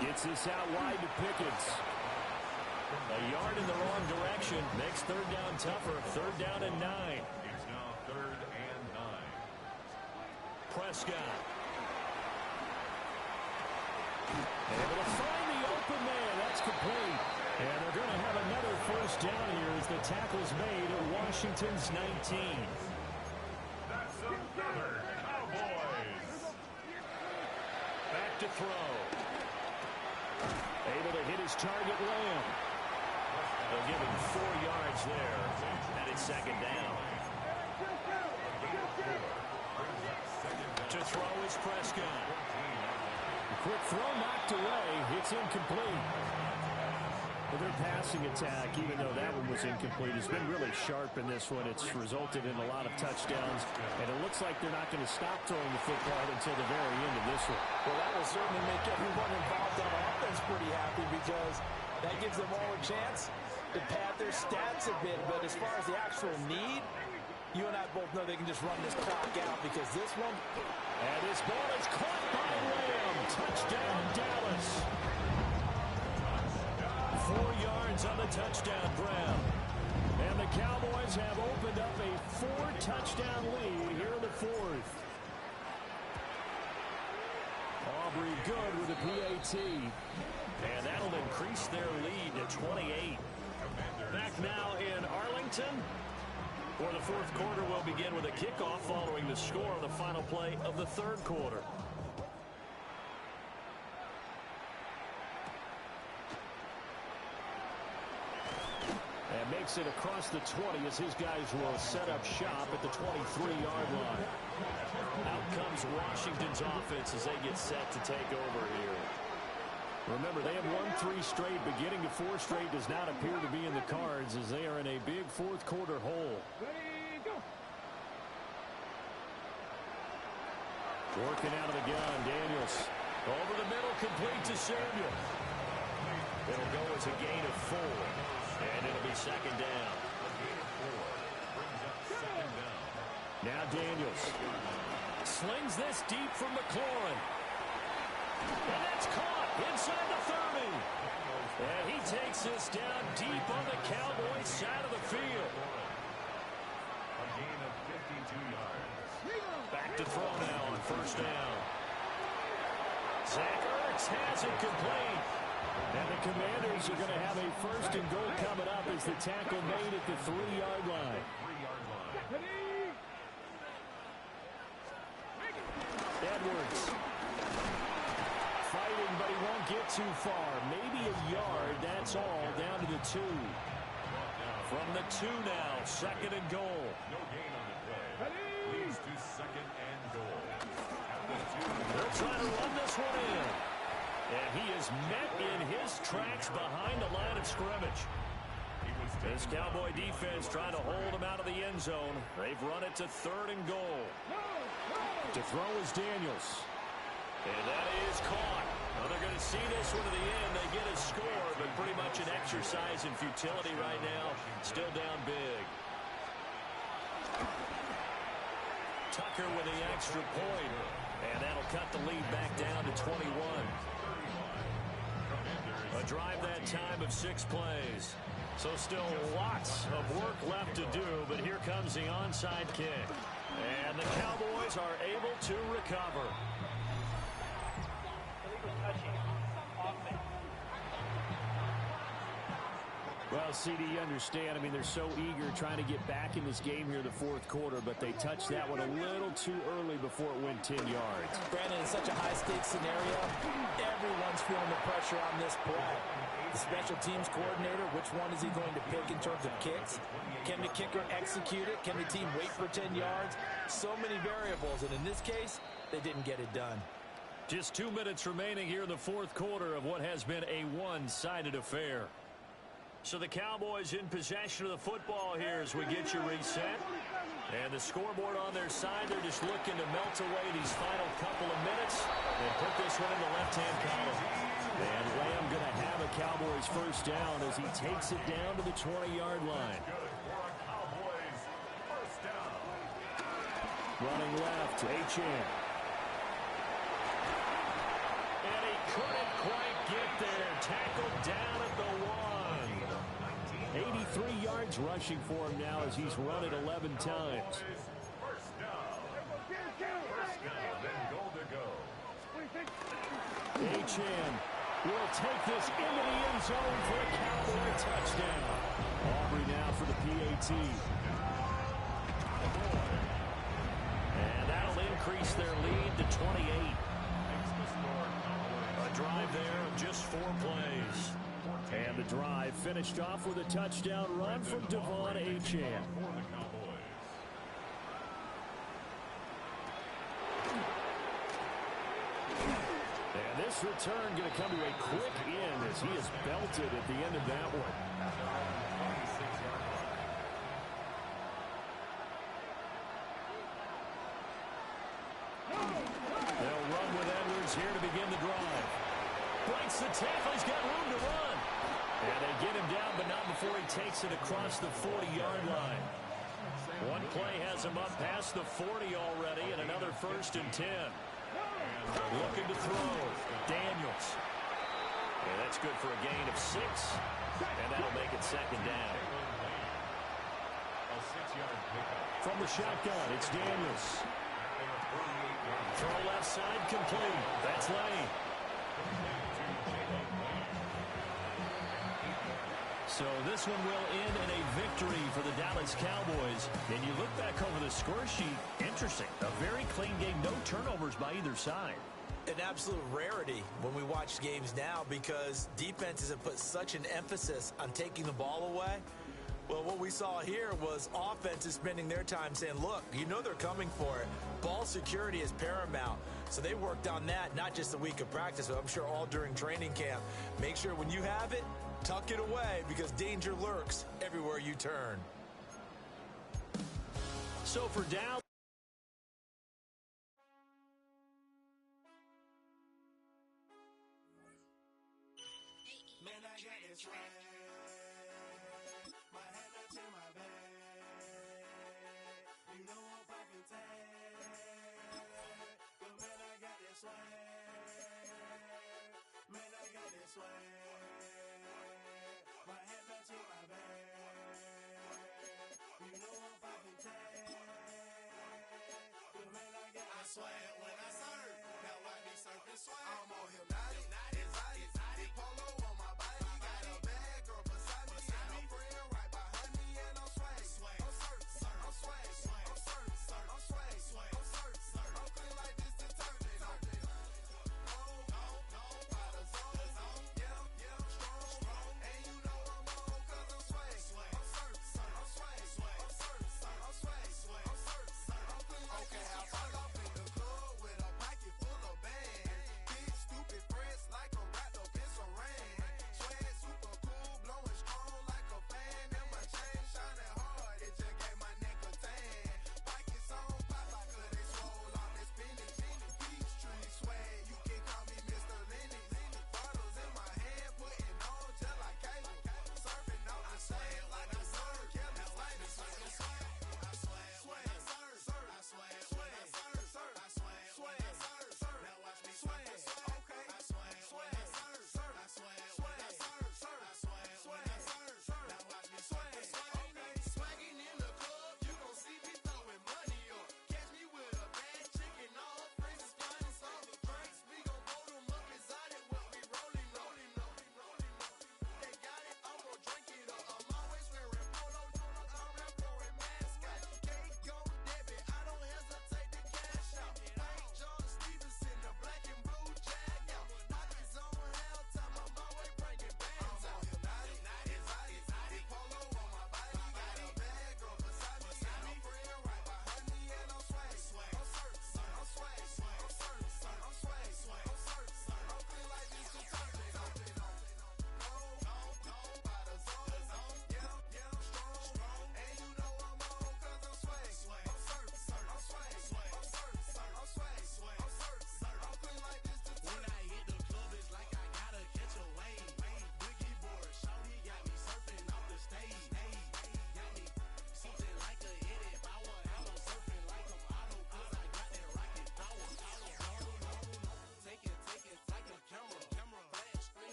Gets this out wide to Pickens. A yard in the wrong direction makes 3rd down tougher. 3rd down and 9. It's now 3rd and 9. Prescott. Able to find the open man. That's complete. And they're going to have another 1st down here as the tackle's made at Washington's 19. That's another Cowboys. Back to throw. Able to hit his target, Lamb. They'll give him 4 yards there, and it's 2nd down. To throw is Prescott. A quick throw knocked away. It's incomplete. But their passing attack, even though that one was incomplete, has been really sharp in this one. It's resulted in a lot of touchdowns, and it looks like they're not going to stop throwing the football until the very end of this one. Well, that will certainly make everyone involved on offense pretty happy because that gives them all a chance to pad their stats a bit. But as far as the actual need, you and I both know they can just run this clock out because this one... And this ball is caught by Lamb. Touchdown, Dallas. 4 yards on the touchdown grab. And the Cowboys have opened up a 4-touchdown lead here in the 4th. Aubrey good with a PAT. And that'll increase their lead to 28. Back now in Arlington, where the 4th quarter will begin with a kickoff following the score on the final play of the 3rd quarter. And makes it across the 20 as his guys will set up shop at the 23-yard line. Out comes Washington's offense as they get set to take over here. Remember, they have won 3 straight, but getting to 4 straight does not appear to be in the cards as they are in a big 4th quarter hole. Working out of the gun, Daniels. Over the middle, complete to Samuel. It'll go as a gain of 4, and it'll be 2nd down. Now Daniels. Slings this deep from McLaurin. And that's caught inside the 30. And he takes this down deep on the Cowboys side of the field. A gain of 52 yards. Back to throw now on 1st down. Zach Ertz has it complete. And the Commanders are going to have a 1st and goal coming up as the tackle made at the 3-yard line. Edwards. Fighting, but he won't get too far. Maybe a yard, that's all, down to the 2. From the 2 now, 2nd and goal. No gain on the play. Leads to 2nd and goal. They'll try to run this one in. And he is met in his tracks behind the line of scrimmage. This Cowboy defense trying to hold him out of the end zone. They've run it to 3rd and goal. To throw is Daniels. And that is caught. Well, they're going to see this one to the end. They get a score, but pretty much an exercise in futility right now. Still down big. Tucker with the extra point. And that'll cut the lead back down to 21. A drive that time of 6 plays. So still lots of work left to do, but here comes the onside kick. And the Cowboys are able to recover. Well, CD, you understand. I mean, they're so eager trying to get back in this game here in the fourth quarter, but they touched that one a little too early before it went 10 yards. Brandon, in such a high-stakes scenario, everyone's feeling the pressure on this play. The special teams coordinator, which one is he going to pick in terms of kicks? Can the kicker execute it? Can the team wait for 10 yards? So many variables, and in this case, they didn't get it done. Just 2 minutes remaining here in the fourth quarter of what has been a one-sided affair. So the Cowboys in possession of the football here as we get you reset. And the scoreboard on their side, they're just looking to melt away these final couple of minutes and put this one in the left-hand column. And Lamb going to have a Cowboys first down as he takes it down to the 20-yard line. Running left, Achane. And he couldn't quite get there. Tackled down at the 1. 83 yards rushing for him now as he's run it 11 times. Achane will take this into the end zone for a Cowboy touchdown. Aubrey now for the PAT. And that'll increase their lead to 28. A drive there of just 4 plays. And the drive finished off with a touchdown run from Devon Achane. And this return going to come to a quick end as he is belted at the end of that one. They'll run with Edwards here to begin the drive. Breaks the tackle. He's got room to run. And they get him down, but not before he takes it across the 40-yard line. One play has him up past the 40 already, and another 1st and 10. Looking to throw. Daniels. Yeah, that's good for a gain of 6. And that'll make it 2nd down. From the shotgun, it's Daniels. Throw left side complete. That's Lane. So this one will end in a victory for the Dallas Cowboys. And you look back over the score sheet, interesting. A very clean game, no turnovers by either side. An absolute rarity when we watch games now because defenses have put such an emphasis on taking the ball away. Well, what we saw here was offenses spending their time saying, look, you know they're coming for it. Ball security is paramount. So they worked on that, not just a week of practice, but I'm sure all during training camp. Make sure when you have it, tuck it away because danger lurks everywhere you turn. So for Dallas. Swag when I surf, now I be surfing swag. I'm on hypnotic, big polo on my body, got a bag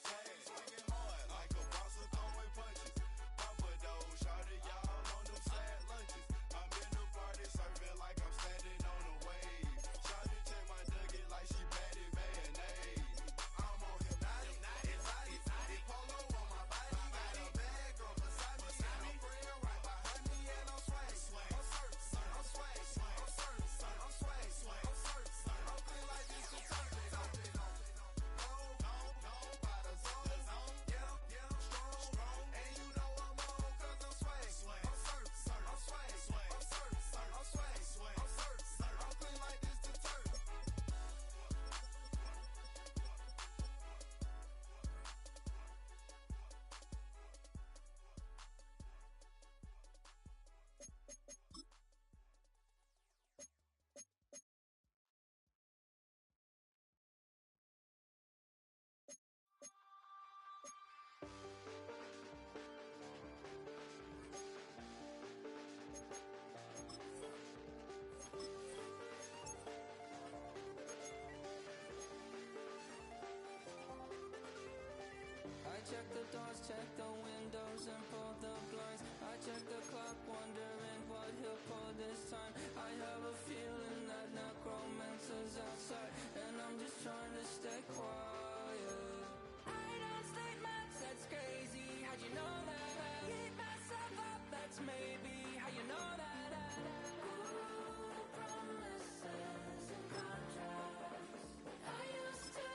cash. Swinging hard like a boxer throwing punches. Papa though, shawty y'all on them sad lunches. I'm in the party surfing like I'm standing on a wave. Shawty check my nugget like she batted mayonnaise. I'm on hypnotic, exotic, polo on my body. Got a bad girl beside me, and a friend right behind me, and I'm swag. I'm surf, I'm swag, I'm surf, I'm swag, I'm surf, I'm clean like this to turn it on. Go by the zone, yeah, strong, and you know I'm on 'cause I'm swag. I'm surf, I'm swag, I'm surf, I'm swag, I'm surf, I'm clean like this to turn. I check the doors, check the windows, and pull the blinds. I check the clock, wondering what he'll pull this time. I have a feeling that necromancer's outside, and I'm just trying to stay quiet. I don't state much, that's crazy. How'd you know that? Keep myself up, that's maybe how you know that. Ooh, promises and contracts. I used to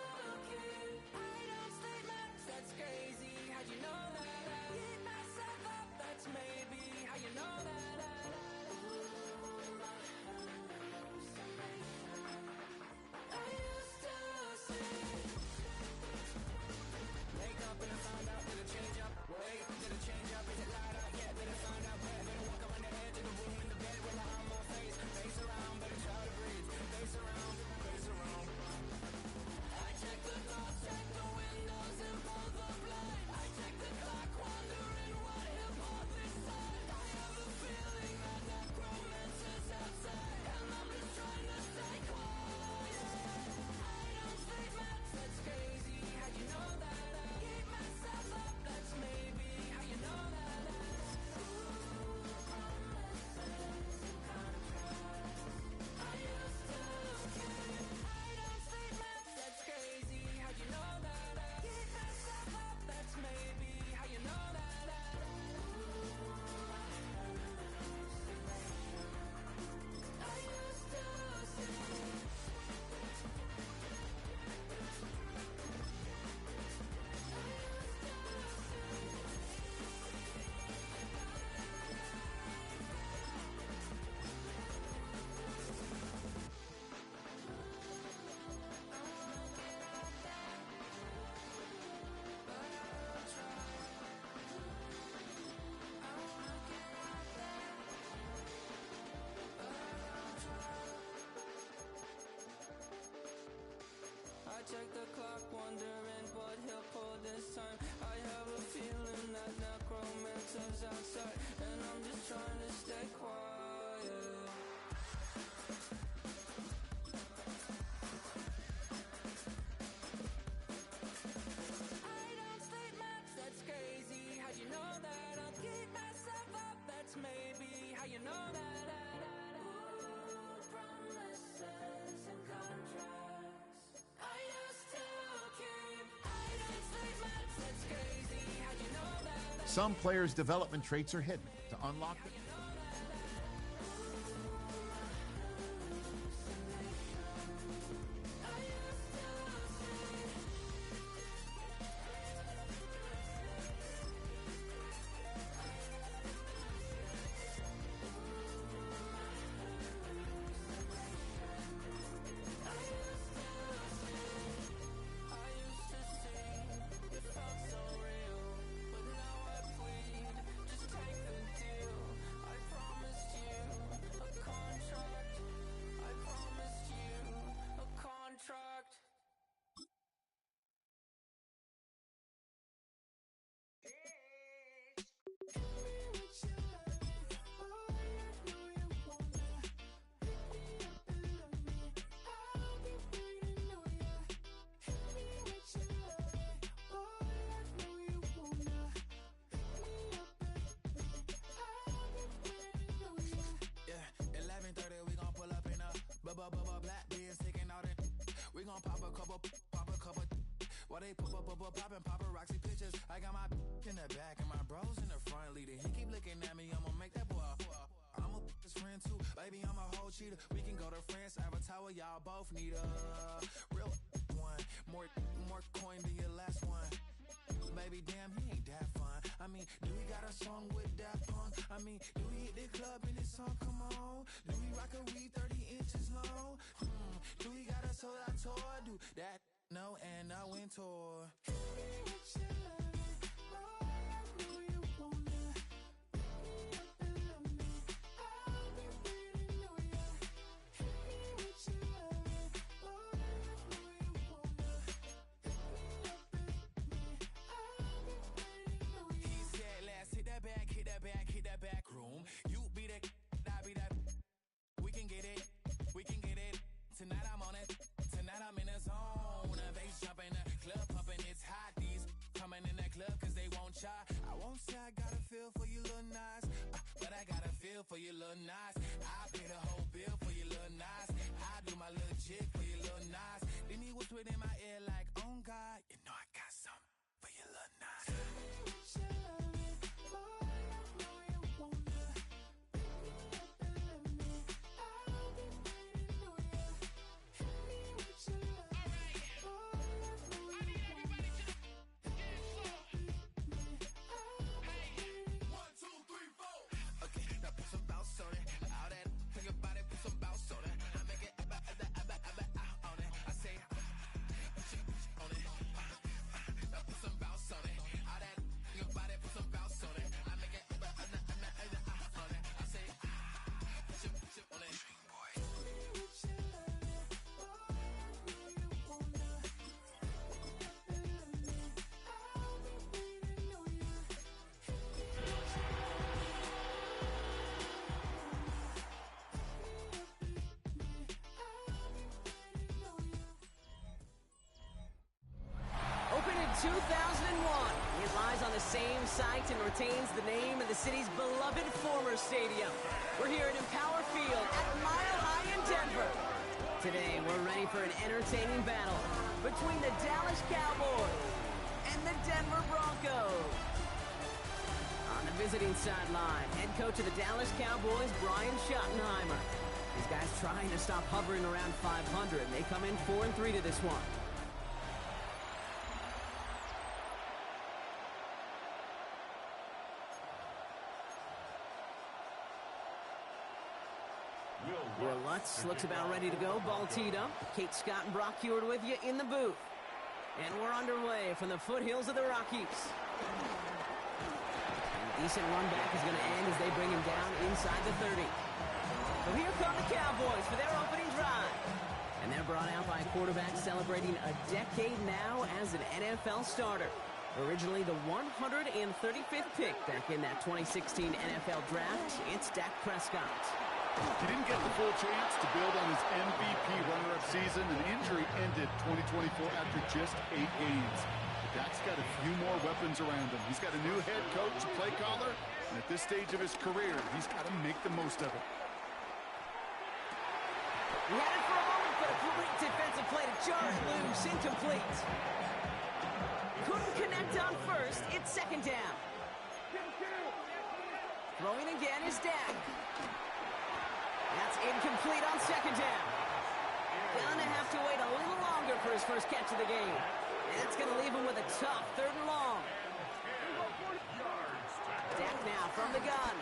keep. I don't state much, that's crazy. How'd you know that? Keep myself up, that's maybe how you know that. Ooh, my hallucination. I used to see. Wake up and I found out that I change up. Wake up, did I change up? Is it light out yet? Did I find out where? Better walk around the edge of the room in the bed with my arm on face. Face around, better try to breathe. Face around, face around. I check the doors, check the windows, and pull the blinds. I check the clock, wondering what he'll pull this time. I have a feeling that necromancer's outside, and I'm just trying to stay quiet. I don't speak much, that's crazy. How'd you know that? Keep myself up, that's maybe how you know that. Ooh, promises and contracts. I used to keep. I don't speak much, that's crazy. How'd you know that? Keep myself up, that's maybe how you know that. Ooh, my hallucination. I used to see. I check the clock, wondering what he'll pull this time. I have a feeling that necromancer's outside, and I'm just trying to stay quiet. I don't state much, that's crazy. How'd you know that? I'll keep myself up, that's maybe how you know that. Ooh, promises and contracts. I used to keep. I don't state much, that's crazy. How'd you know that? Some players' development traits are hidden. To unlock them, it felt so real, but now I plead. Just take the deal. pop a couple. While they poppin' paparazzi pictures. I got my in the back and my bros in the front leading. He keep looking at me, I'ma make that boy. I'm a his friend too, baby, I'm a whole cheater. We can go to France, Avatar, y'all both need a real one. More coin than your last one. Baby, damn, he ain't that fun. I mean, do we got a song with that punk? I mean, do we hit the club in this song? Come on. Do we rock a weed 30 inches long? Do we got a sold out tour? Do that? No, and I went tour. Hit that back room. You be that, I be that. We can get it. Tonight I'm on it. Tonight I'm in a zone. Bass jumping, club pumping, it's hot. These coming in that club cause they won't try. I won't say I got a feel for you little nice, but I got a feel for you little nice. I pay the whole bill for you little nice. I do my little jig for you little nice. Then he whispered in my ear like, oh God, you know I got something for you little nice. Opened in 2001, it lies on the same site and retains the name of the city's beloved former stadium. We're here at Empower Field at Mile High in Denver. Today, we're ready for an entertaining battle between the Dallas Cowboys and the Denver Broncos. On the visiting sideline, head coach of the Dallas Cowboys, Brian Schottenheimer. These guys trying to stop hovering around 500. They come in 4-3 to this one. Will Lutz looks about ready to go. Ball teed up. Kate Scott and Brock Heward with you in the booth. And we're underway from the foothills of the Rockies. And a decent run back is going to end as they bring him down inside the 30. So here come the Cowboys for their opening drive. And they're brought out by a quarterback celebrating a decade now as an NFL starter. Originally the 135th pick back in that 2016 NFL draft, it's Dak Prescott. He didn't get the full chance to build on his MVP runner-up season. An injury ended 2024 after just 8 games. But Dak's got a few more weapons around him. He's got a new head coach, a play caller, and at this stage of his career, he's got to make the most of it. He had it for a moment, but a great defensive play to charge loose, incomplete. Couldn't connect on first, it's second down. Throwing again is Dak. That's incomplete on second down. Gonna have to wait a little longer for his first catch of the game. And it's gonna leave him with a tough 3rd and long. Dak now from the gun.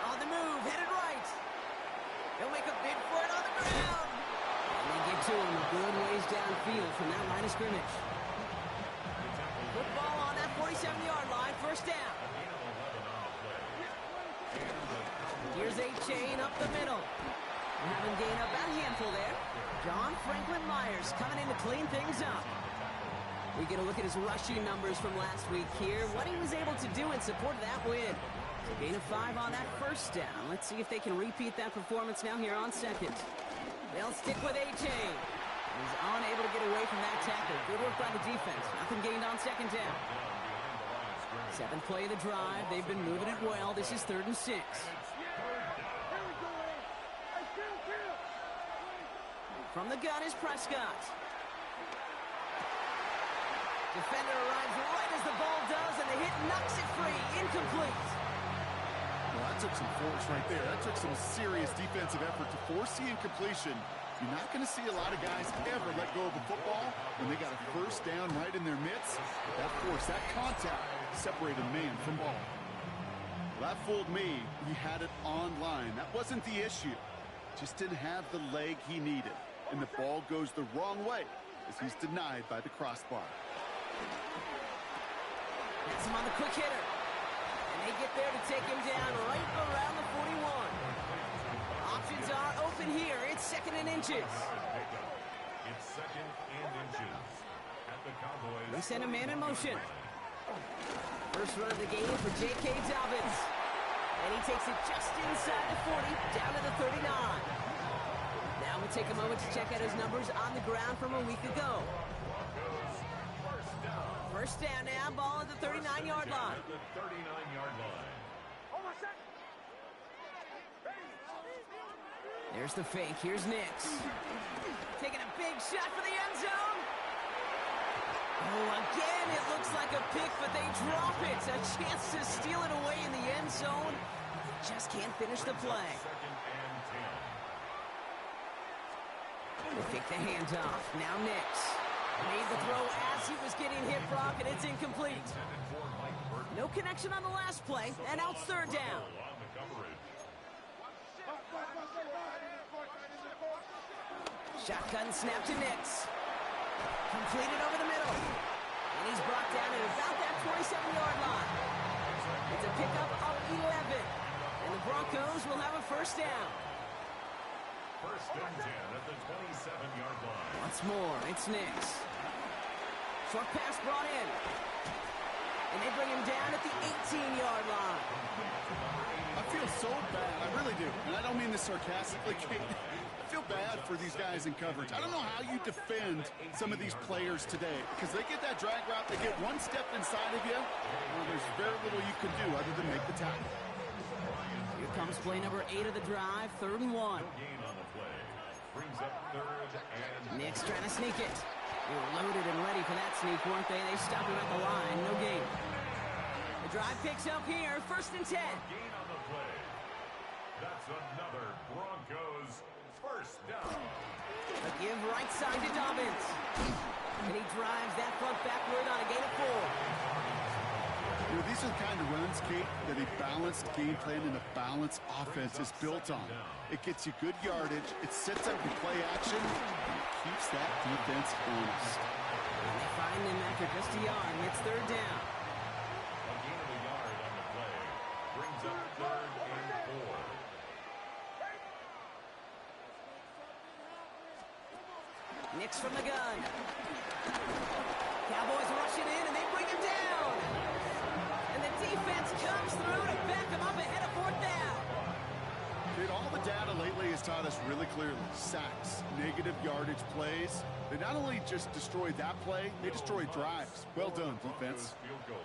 On the move, headed right. He'll make a bid for it on the ground. And they get to him a good ways downfield from that line of scrimmage. Football on that 47-yard line, first down. Here's A-Chain up the middle. We're having gain up about a handful there. John Franklin Myers coming in to clean things up. We get a look at his rushing numbers from last week here. What he was able to do in support of that win. So gain of 5 on that first down. Let's see if they can repeat that performance now here on second. They'll stick with A-Chain. He's unable to get away from that tackle. Good work by the defense. Nothing gained on second down. 7th play of the drive. They've been moving it well. This is 3rd and 6. From the gun is Prescott. Defender arrives right as the ball does, and the hit knocks it free. Incomplete. Well, that took some force right there. That took some serious defensive effort to force the incompletion. You're not going to see a lot of guys ever let go of a football when they got a first down right in their midst. That force, that contact, separated man from ball. Well, that fooled me. He had it on line. That wasn't the issue. Just didn't have the leg he needed. And the ball goes the wrong way as he's denied by the crossbar. Gets him on the quick hitter. And they get there to take him down right around the 41. Options are open here. It's 2nd and inches. It's 2nd and inches. At the Cowboys. They send a man in motion. First run of the game for J.K. Dobbins. And he takes it just inside the 40, down to the 39. Now we'll take a moment to check out his numbers on the ground from a week ago. First down now, ball at the 39-yard line. The 39-yard line. There's the fake. Here's Nix. Taking a big shot for the end zone. Oh, again, it looks like a pick, but they drop it. A chance to steal it away in the end zone. They just can't finish the play. 2nd and 10. They pick the handoff. Now Nix. Made the throw as he was getting hit, Brock, and it's incomplete. No connection on the last play, and now it's 3rd down. Shotgun snap to Nix. Completed over the middle. And he's brought down at about that 27-yard line. It's a pickup of 11. And the Broncos will have a first down. 1st and 10 at the 27-yard line. Once more, it's Nix. Short pass brought in. And they bring him down at the 18-yard line. I feel so bad. I really do. And I don't mean this sarcastically, Kate. I feel bad for these guys in coverage. I don't know how you defend some of these players today because they get that drag route, they get one step inside of you, well, there's very little you can do other than make the tackle. Here comes play number 8 of the drive, 3rd and 1. No gain on the play. Brings up 3rd and Nix trying to sneak it. They were loaded and ready for that sneak, weren't they? They stopped him at the line. No gain. The drive picks up here, 1st and 10. gain on the play. That's another Broncos first down. A give right side to Dobbins. And he drives that front backward on a gain of 4. You know, these are the kind of runs, Kate, that a balanced game plan and a balanced offense is built on. It gets you good yardage, it sets up your play action, and it keeps that defense honest. And they find him after just a yard, and it's 3rd down. A gain of a yard on the play. Brings up 3rd and 4. Nix from the gun. Cowboys rushing in, and they bring him down. And the defense comes through to back him up ahead of 4th down. Dude, all the data lately has taught us really clearly. Sacks, negative yardage plays. They not only just destroyed that play, they destroyed drives. Well done, defense. Field goal.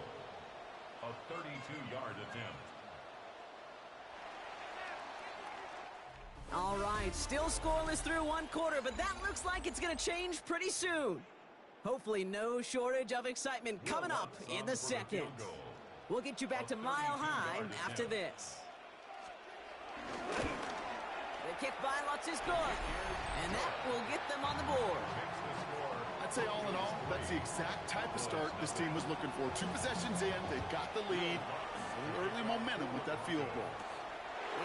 A 32-yard attempt. All right, still scoreless through 1 quarter, but that looks like it's going to change pretty soon. Hopefully no shortage of excitement coming up in the 2nd. We'll get you back to Mile High after this. The kick by Lutz is good, and that will get them on the board. I'd say all in all, that's the exact type of start this team was looking for. 2 possessions in, they've got the lead. Early momentum with that field goal.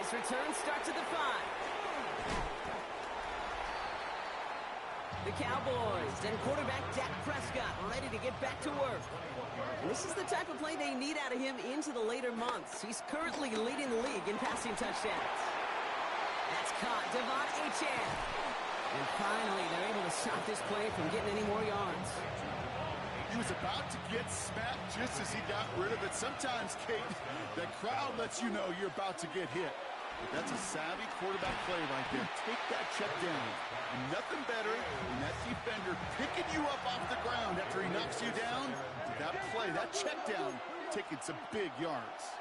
This return starts at the 5. The Cowboys and quarterback Dak Prescott ready to get back to work. And this is the type of play they need out of him into the later months. He's currently leading the league in passing touchdowns. That's caught. Devon Achane. And finally, they're able to stop this play from getting any more yards. He was about to get smacked just as he got rid of it. Sometimes, Kate, that crowd lets you know you're about to get hit. But that's a savvy quarterback play right there. Take that check down. And nothing better than that defender picking you up off the ground after he knocks you down. That play, that check down, taking some big yards.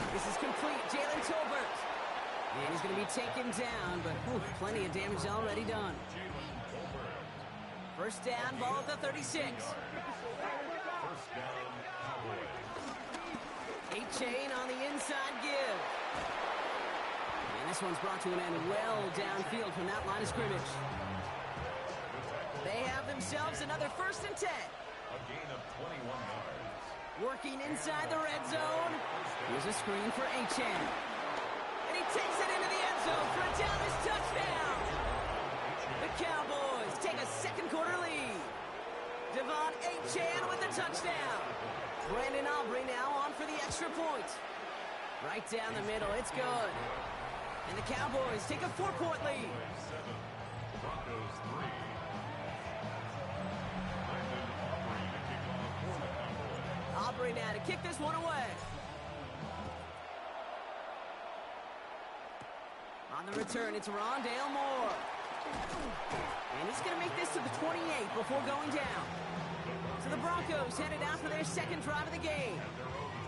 This is complete. Jalen Tolbert. And he's going to be taken down, but plenty of damage already done. First down, ball at the 36. First down, Cowboys. A-Chain on the inside give. And this one's brought to an end well downfield from that line of scrimmage. They have themselves another 1st and 10. A gain of 21 yards. Working inside the red zone. Here's a screen for A-Chain. And he takes it into the end zone for a Dallas touchdown. The Cowboys take a second quarter lead. Devon A-Chain with the touchdown. Brandon Aubrey now on for the extra point. Right down the middle, it's good. And the Cowboys take a 4-point lead. 7, Broncos 3. Aubrey now to kick this one away. On the return, it's Rondale Moore. And he's going to make this to the 28 before going down. So the Broncos headed out for their second drive of the game.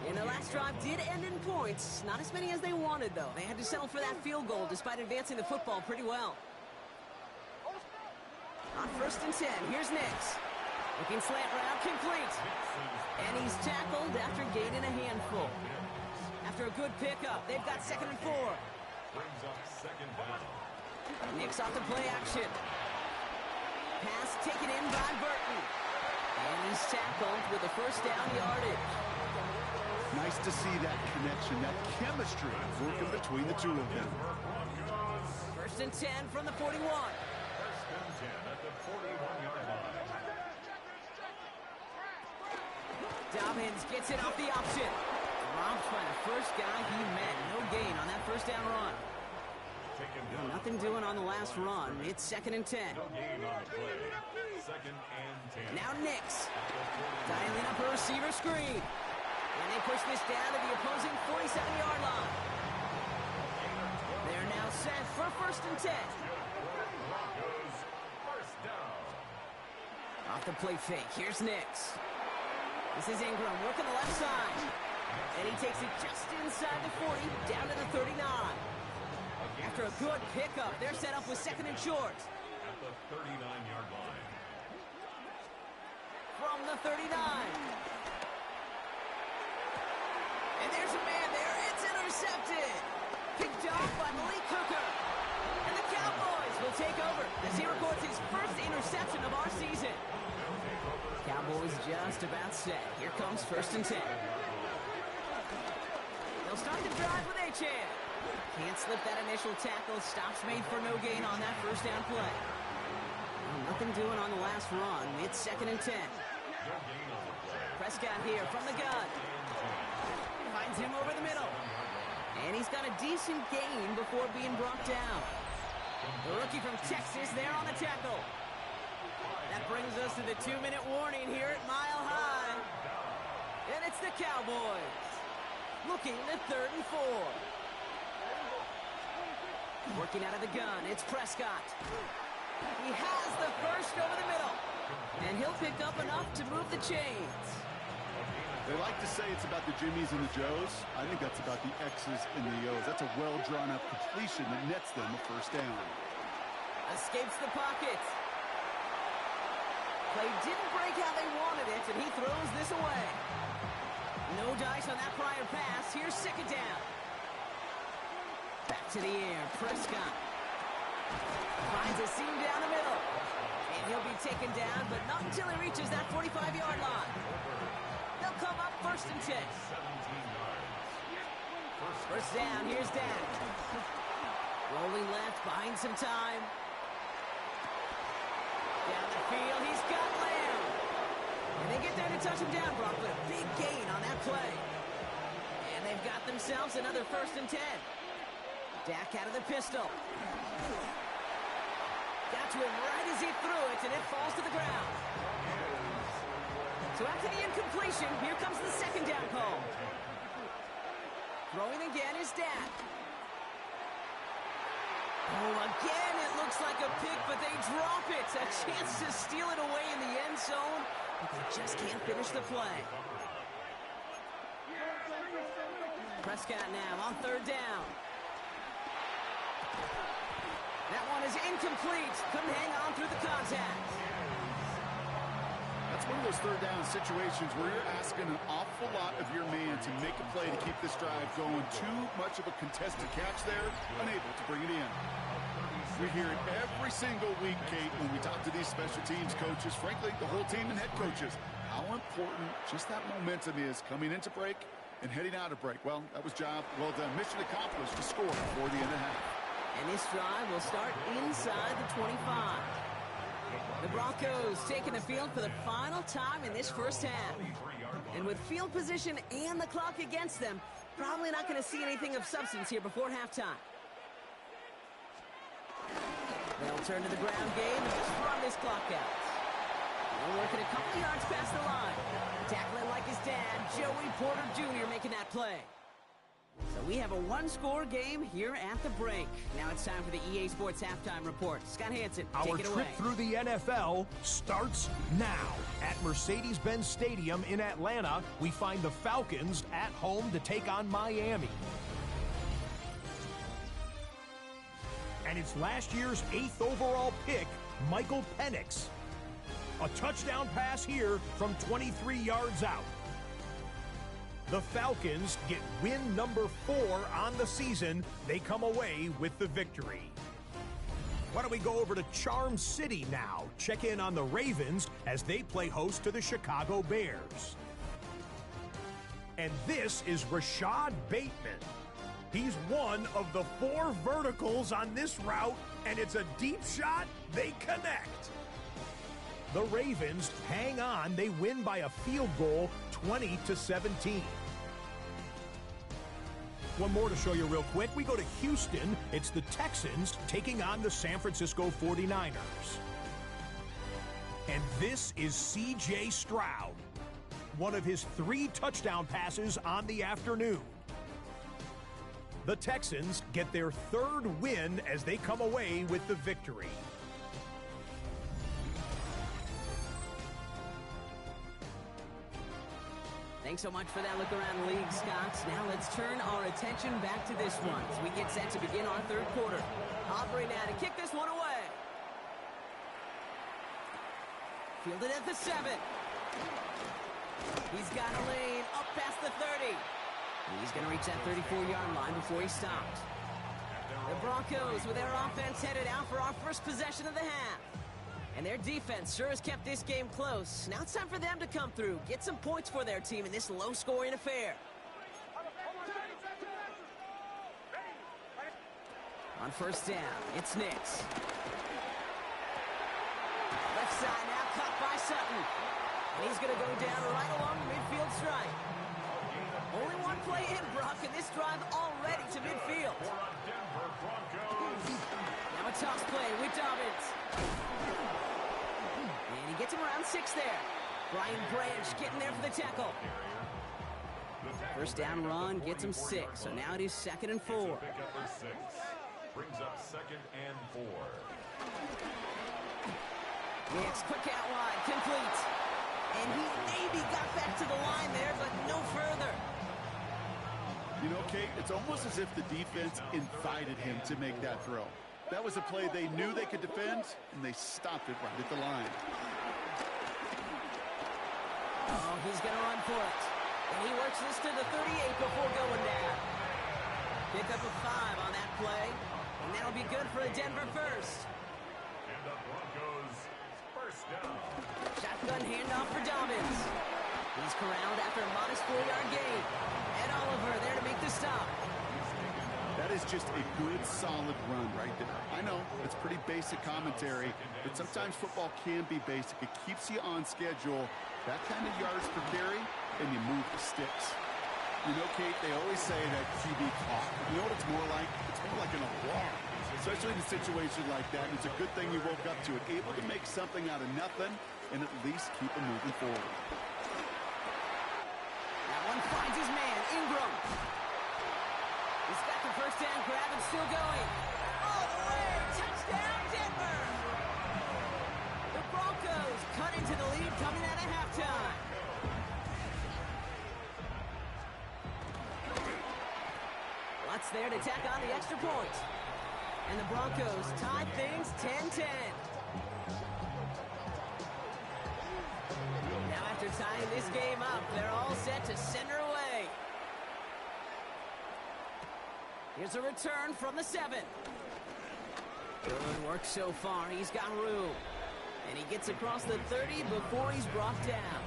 And the last drive did end in points. Not as many as they wanted, though. They had to settle for that field goal despite advancing the football pretty well. On 1st and 10, here's Nix. Looking slant route, complete. And he's tackled after gaining a handful. After a good pickup, they've got 2nd and 4. Brings up 2nd down. Nix off the play action. Pass taken in by Burton. And he's tackled with the 1st down yardage. Nice to see that connection, that chemistry working between the two of them. 1st and 10 from the 41. 1st and 10 at the 41-yard line. Dobbins gets it off the option. Dropped by the first guy he met. No gain on that 1st down run. Well, nothing doing on the last run. It's 2nd and 10. No gain on the play. 2nd and 10. Now Nix. Dialing up a receiver screen. And they push this down to the opposing 47-yard line. They're now set for 1st and 10. Broncos, 1st down. Off the play fake. Here's Nix. This is Ingram working the left side. And he takes it just inside the 40, down to the 39. After a good pickup, they're set up with 2nd and short. At the 39-yard line. From the 39. And there's a man there. It's intercepted. Picked off by Malik Hooker. And the Cowboys will take over as he records his 1st interception of our season. Cowboys just about set. Here comes 1st and 10. They'll start the drive with A-Chan. Can't slip that initial tackle. Stops made for no gain on that 1st down play. Well, nothing doing on the last run. It's 2nd and 10. Prescott here from the gun. Finds him over the middle. And he's got a decent gain before being brought down. The rookie from Texas there on the tackle. That brings us to the 2-minute warning here at Mile High. And it's the Cowboys. Looking at 3rd and 4. Working out of the gun, it's Prescott. He has the 1st over the middle. And he'll pick up enough to move the chains. They like to say it's about the Jimmies and the Joes. I think that's about the X's and the O's. That's a well-drawn-up completion that nets them a 1st down. Escapes the pocket. Play didn't break how they wanted it, and he throws this away. No dice on that prior pass. Here's 2nd down. Back to the air. Prescott finds a seam down the middle. And he'll be taken down, but not until he reaches that 45-yard line. They'll come up 1st and 10. 17 yards. 1st down. Here's Dak. Rolling left, buying some time. Down the field, he's got Lamb. And they get there to touch him down, Brock, but a big gain on that play. And they've got themselves another 1st and 10. Dak out of the pistol. Got to him right as he threw it, and it falls to the ground. So after the incompletion, here comes the 2nd down call. Throwing again is Dak. Oh, again, it looks like a pick, but they drop it. A chance to steal it away in the end zone, but they just can't finish the play. Prescott now on 3rd down. That one is incomplete. Couldn't hang on through the contact. That's one of those third down situations where you're asking an awful lot of your man to make a play to keep this drive going. Too much of a contested catch there, unable to bring it in. We hear it every single week, Kate, when we talk to these special teams coaches, frankly, the whole team and head coaches, how important just that momentum is coming into break and heading out of break. Well, that was job well done. Mission accomplished to score before the end of half. And this drive will start inside the 25. The Broncos taking the field for the final time in this first half. And with field position and the clock against them, probably not going to see anything of substance here before halftime. They'll turn to the ground game and just run this clock out. They're working a couple yards past the line. Tackling like his dad, Joey Porter Jr. making that play. So we have a one-score game here at the break. Now it's time for the EA Sports Halftime Report. Scott Hansen, take it away. Our trip through the NFL starts now. At Mercedes-Benz Stadium in Atlanta, we find the Falcons at home to take on Miami. And it's last year's 8th overall pick, Michael Penix. A touchdown pass here from 23 yards out. The Falcons get win number 4 on the season. They come away with the victory. Why don't we go over to Charm City now? Check in on the Ravens as they play host to the Chicago Bears. And this is Rashad Bateman. He's one of the 4 verticals on this route, and it's a deep shot. They connect. The Ravens hang on. They win by a field goal, 20-17. One more to show you real quick. We go to Houston. It's the Texans taking on the San Francisco 49ers. And this is C.J. Stroud, one of his 3 touchdown passes on the afternoon. The Texans get their 3rd win as they come away with the victory. Thanks so much for that look around the league, Scott. Now let's turn our attention back to this one as we get set to begin our 3rd quarter. Aubrey now to kick this one away. Fielded at the 7. He's got a lane up past the 30. He's going to reach that 34-yard line before he stops. The Broncos with their offense headed out for our first possession of the half. And their defense sure has kept this game close. Now it's time for them to come through, get some points for their team in this low-scoring affair. On first down, it's Nix. Left side now caught by Sutton. And he's going to go down right along the midfield stripe. Only one play in, Brock, and this drive already to midfield. Now a toss play with Dobbins. And he gets him around 6 there. Brian Branch getting there for the tackle. First down run gets him 6, so now it is 2nd and 4. Brings up 2nd and 4. Nix, quick out wide, complete. And he maybe got back to the line there, but no further. You know, Kate, it's almost as if the defense invited him to make that throw. That was a play they knew they could defend, and they stopped it right at the line. Oh, he's going to run for it. And he works this to the 38 before going down. Pick up a 5 on that play, and that'll be good for a Denver first. And the Broncos first down. Shotgun handoff for Dobbins. He's corralled after a modest 4-yard gain. Ed Oliver there to make the stop. That is just a good, solid run right there. I know, it's pretty basic commentary, but sometimes football can be basic. It keeps you on schedule. That kind of yards per carry, and you move the sticks. You know, Kate, they always say that QB clock. You know what it's more like? It's more like an alarm, especially in a situation like that. And it's a good thing you woke up to it. Able to make something out of nothing and at least keep it moving forward. That one finds his man, Ingram. He's got the first down grab and still going. All the way, touchdown Denver! The Broncos cut into the lead coming out of halftime. Lutz there to tack on the extra point. And the Broncos tie things 10-10. Now after tying this game up, they're all set to send her away. Here's a return from the 7. Good work so far. He's got room. And he gets across the 30 before he's brought down.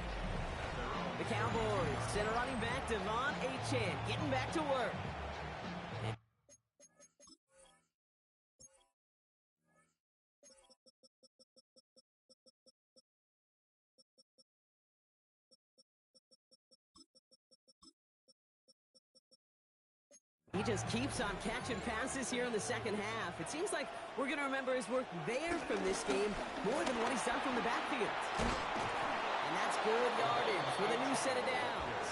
The Cowboys send a running back, Devon Achane, getting back to work. He just keeps on catching passes here in the second half. It seems like we're going to remember his work there from this game more than what he's done from the backfield. And that's good yardage with a new set of downs.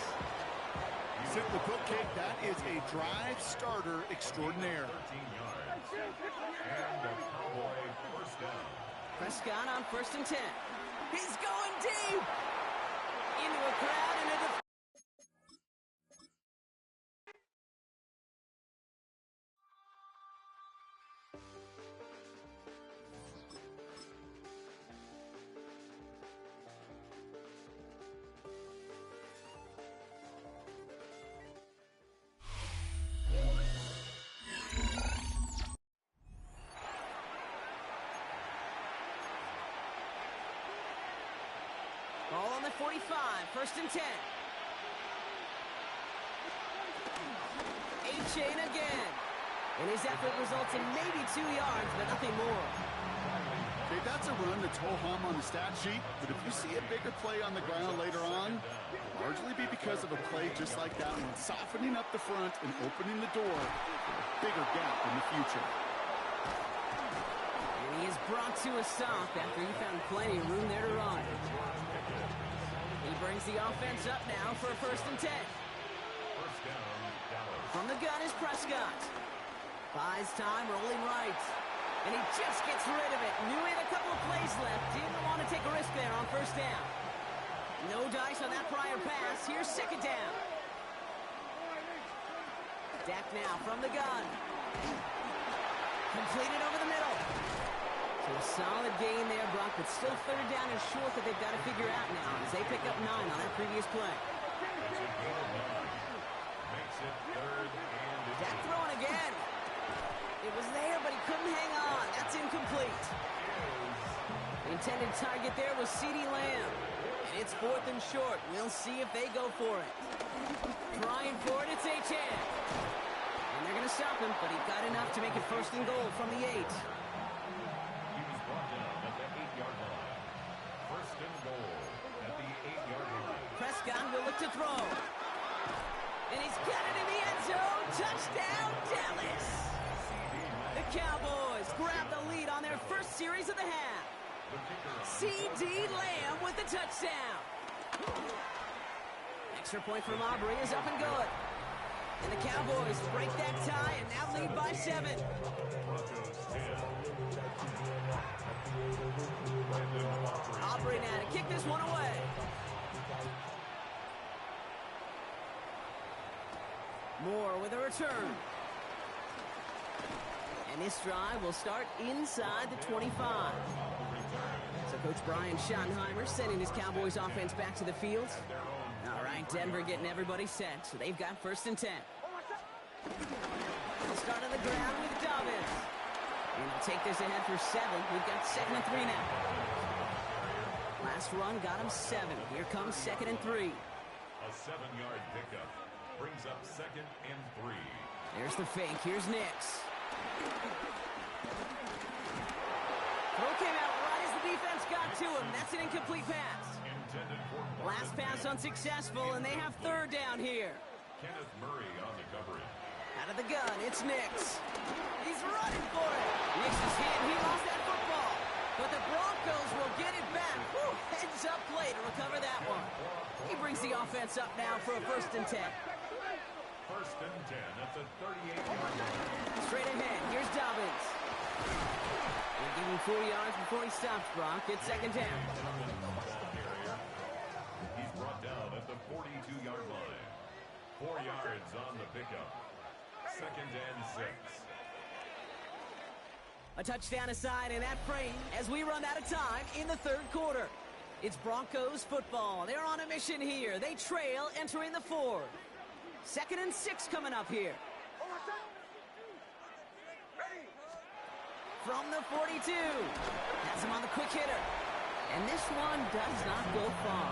Simply put, Kate, that is a drive starter extraordinaire. 13 yards. And the Cowboy first down. Prescott on 1st and 10. He's going deep! Into a crowd and into... Ball on the 45, 1st and 10. Achane again. And his effort results in maybe 2 yards, but nothing more. Okay, that's a run that's ho-hum on the stat sheet, but if you see a bigger play on the ground later on, it'll largely be because of a play just like that one, softening up the front and opening the door for a bigger gap in the future. And he is brought to a stop after he found plenty of room there to run. He brings the offense up now for a 1st and 10. From the gun is Prescott. Buys time, rolling right. And he just gets rid of it. Knew he had a couple of plays left. Didn't want to take a risk there on 1st down. No dice on that prior pass. Here's 2nd down. Dak now from the gun. Completed over the middle. So a solid gain there, Brock, but still 3rd down and short that they've got to figure out now as they pick up 9 on that previous play. Dak throwing again. It was there, but he couldn't hang on. That's incomplete. The intended target there was CeeDee Lamb. And it's 4th and short. We'll see if they go for it. Trying for it, it's Achane. And they're going to stop him, but he got enough to make it 1st and goal from the 8. Prescott will look to throw. And he's got it in the end zone. Touchdown, Dallas. The Cowboys grab the lead on their first series of the half. CeeDee Lamb with the touchdown. Extra point from Aubrey is up and good. And the Cowboys break that tie and now lead by 7. Aubrey now to kick this one away. Moore with a return. And this drive will start inside the 25. So Coach Brian Schottenheimer sending his Cowboys offense back to the field. All right, Denver getting everybody set. So they've got 1st and 10. They'll start on the ground with Dobbins. And they'll take this ahead for 7. We've got 2nd and 3 now. Last run got him 7. Here comes 2nd and 3. A 7-yard pickup brings up 2nd and 3. There's the fake. Here's Nix. Throw came out right as the defense got to him. That's an incomplete pass. Last pass unsuccessful, and they have 3rd down here. Kenneth Murray on the coverage. Out of the gun, it's Nix. He's running for it. Nix is hit. He lost that football. But the Broncos will get it back. Whew, heads up play to recover that one. He brings the offense up now for a 1st and 10. 1st and 10 at the 38-yard line. Straight ahead, here's Dobbins. They give him 4 yards before he stops, Brock. It's 2nd down. He's brought down at the 42-yard line. 4 yards on the pickup. 2nd and 6. A touchdown aside in that frame as we run out of time in the third quarter. It's Broncos football. They're on a mission here. They trail entering the fourth. 2nd and 6 coming up here. From the 42. Has him on the quick hitter. And this one does not go far.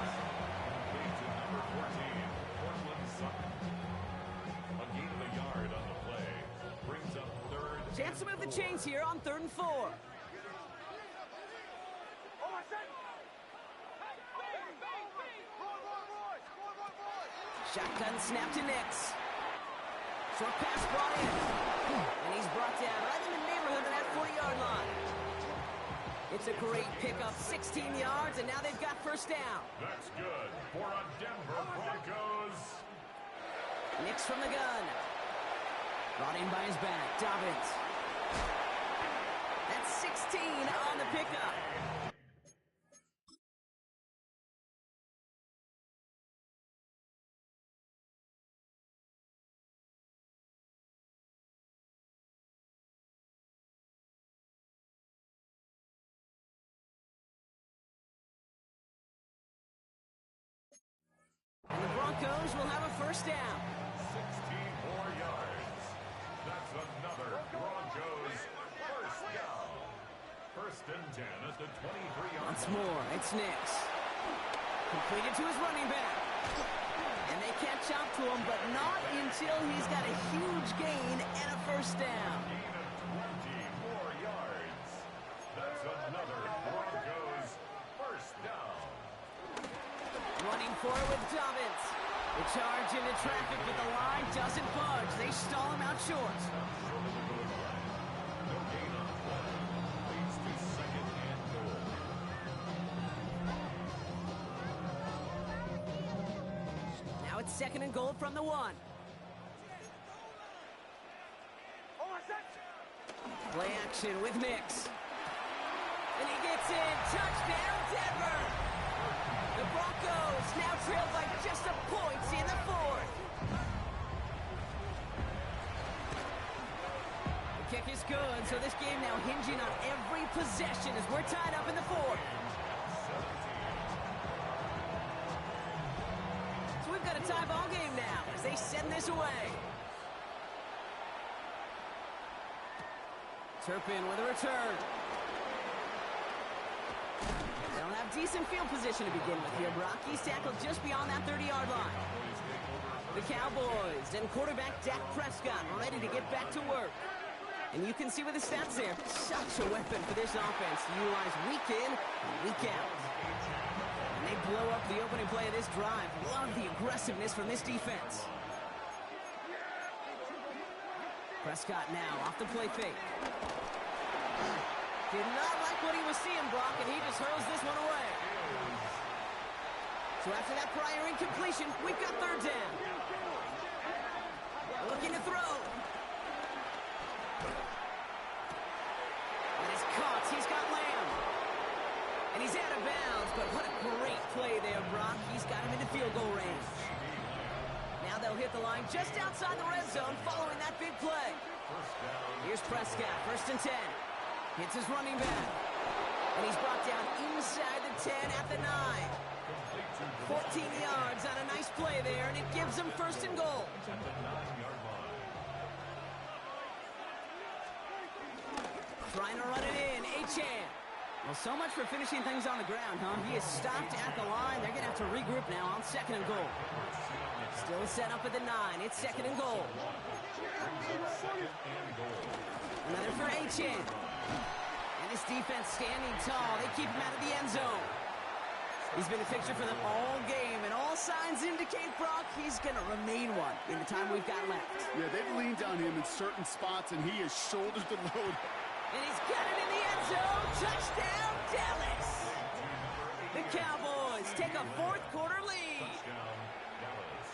A gain of a yard on the play. Brings up third. Chance to move the chains here on 3rd and 4. Shotgun snap to Nix. Short pass brought in. And he's brought down right in the neighborhood of that 40-yard line. It's a great pickup, 16 yards, and now they've got first down. That's good for a Denver Broncos. Nix from the gun. Brought in by his back, Dobbins. That's 16 on the pickup. And the Broncos will have a first down. 16 more yards. That's another Broncos first down. 1st and 10 at the 23-yard line. Once more, it's Nix. Completed to his running back. And they catch up to him, but not until he's got a huge gain and a first down. Gain of 20 more yards. That's another Broncos first down. Running forward with Dobbins. The charge into traffic, but the line doesn't budge. They stall him out short. No gain on the play. Leads to 2nd and goal. Now it's 2nd and goal from the 1. Play action with Nix. And he gets in. Touchdown, Denver! The Broncos now trail by just a point in the 4th. The kick is good, so this game now hinging on every possession as we're tied up in the 4th. So we've got a tie ball game now as they send this away. Turpin with a return. They'll have decent field position to begin with here. Brock, he's tackled just beyond that 30-yard line. The Cowboys and quarterback Dak Prescott ready to get back to work. And you can see with the stats there, such a weapon for this offense to utilize week in and week out. And they blow up the opening play of this drive. Love the aggressiveness from this defense. Prescott now off the play fake. Did not like what he was seeing, Brock, and he just hurls this one away. So after that prior incompletion, we've got 3rd down. Looking to throw. And he's caught. He's got Lamb. And he's out of bounds, but what a great play there, Brock. He's got him into field goal range. Now they'll hit the line just outside the red zone following that big play. Here's Prescott, 1st and 10. Hits his running back. And he's brought down inside the 10 at the 9. 14 yards on a nice play there, and it gives them 1st and goal. Trying to run it in, Achane. Well, so much for finishing things on the ground, huh? He is stopped at the line. They're going to have to regroup now on 2nd and goal. Still set up at the 9. It's 2nd and goal. Another for Achane. And this defense standing tall. They keep him out of the end zone. He's been a fixture for them all game, and all signs indicate, Brock, he's going to remain one in the time we've got left. Yeah, they've leaned on him in certain spots, and he has shouldered the load. And he's got it in the end zone. Touchdown, Dallas! The Cowboys take a 4th quarter lead.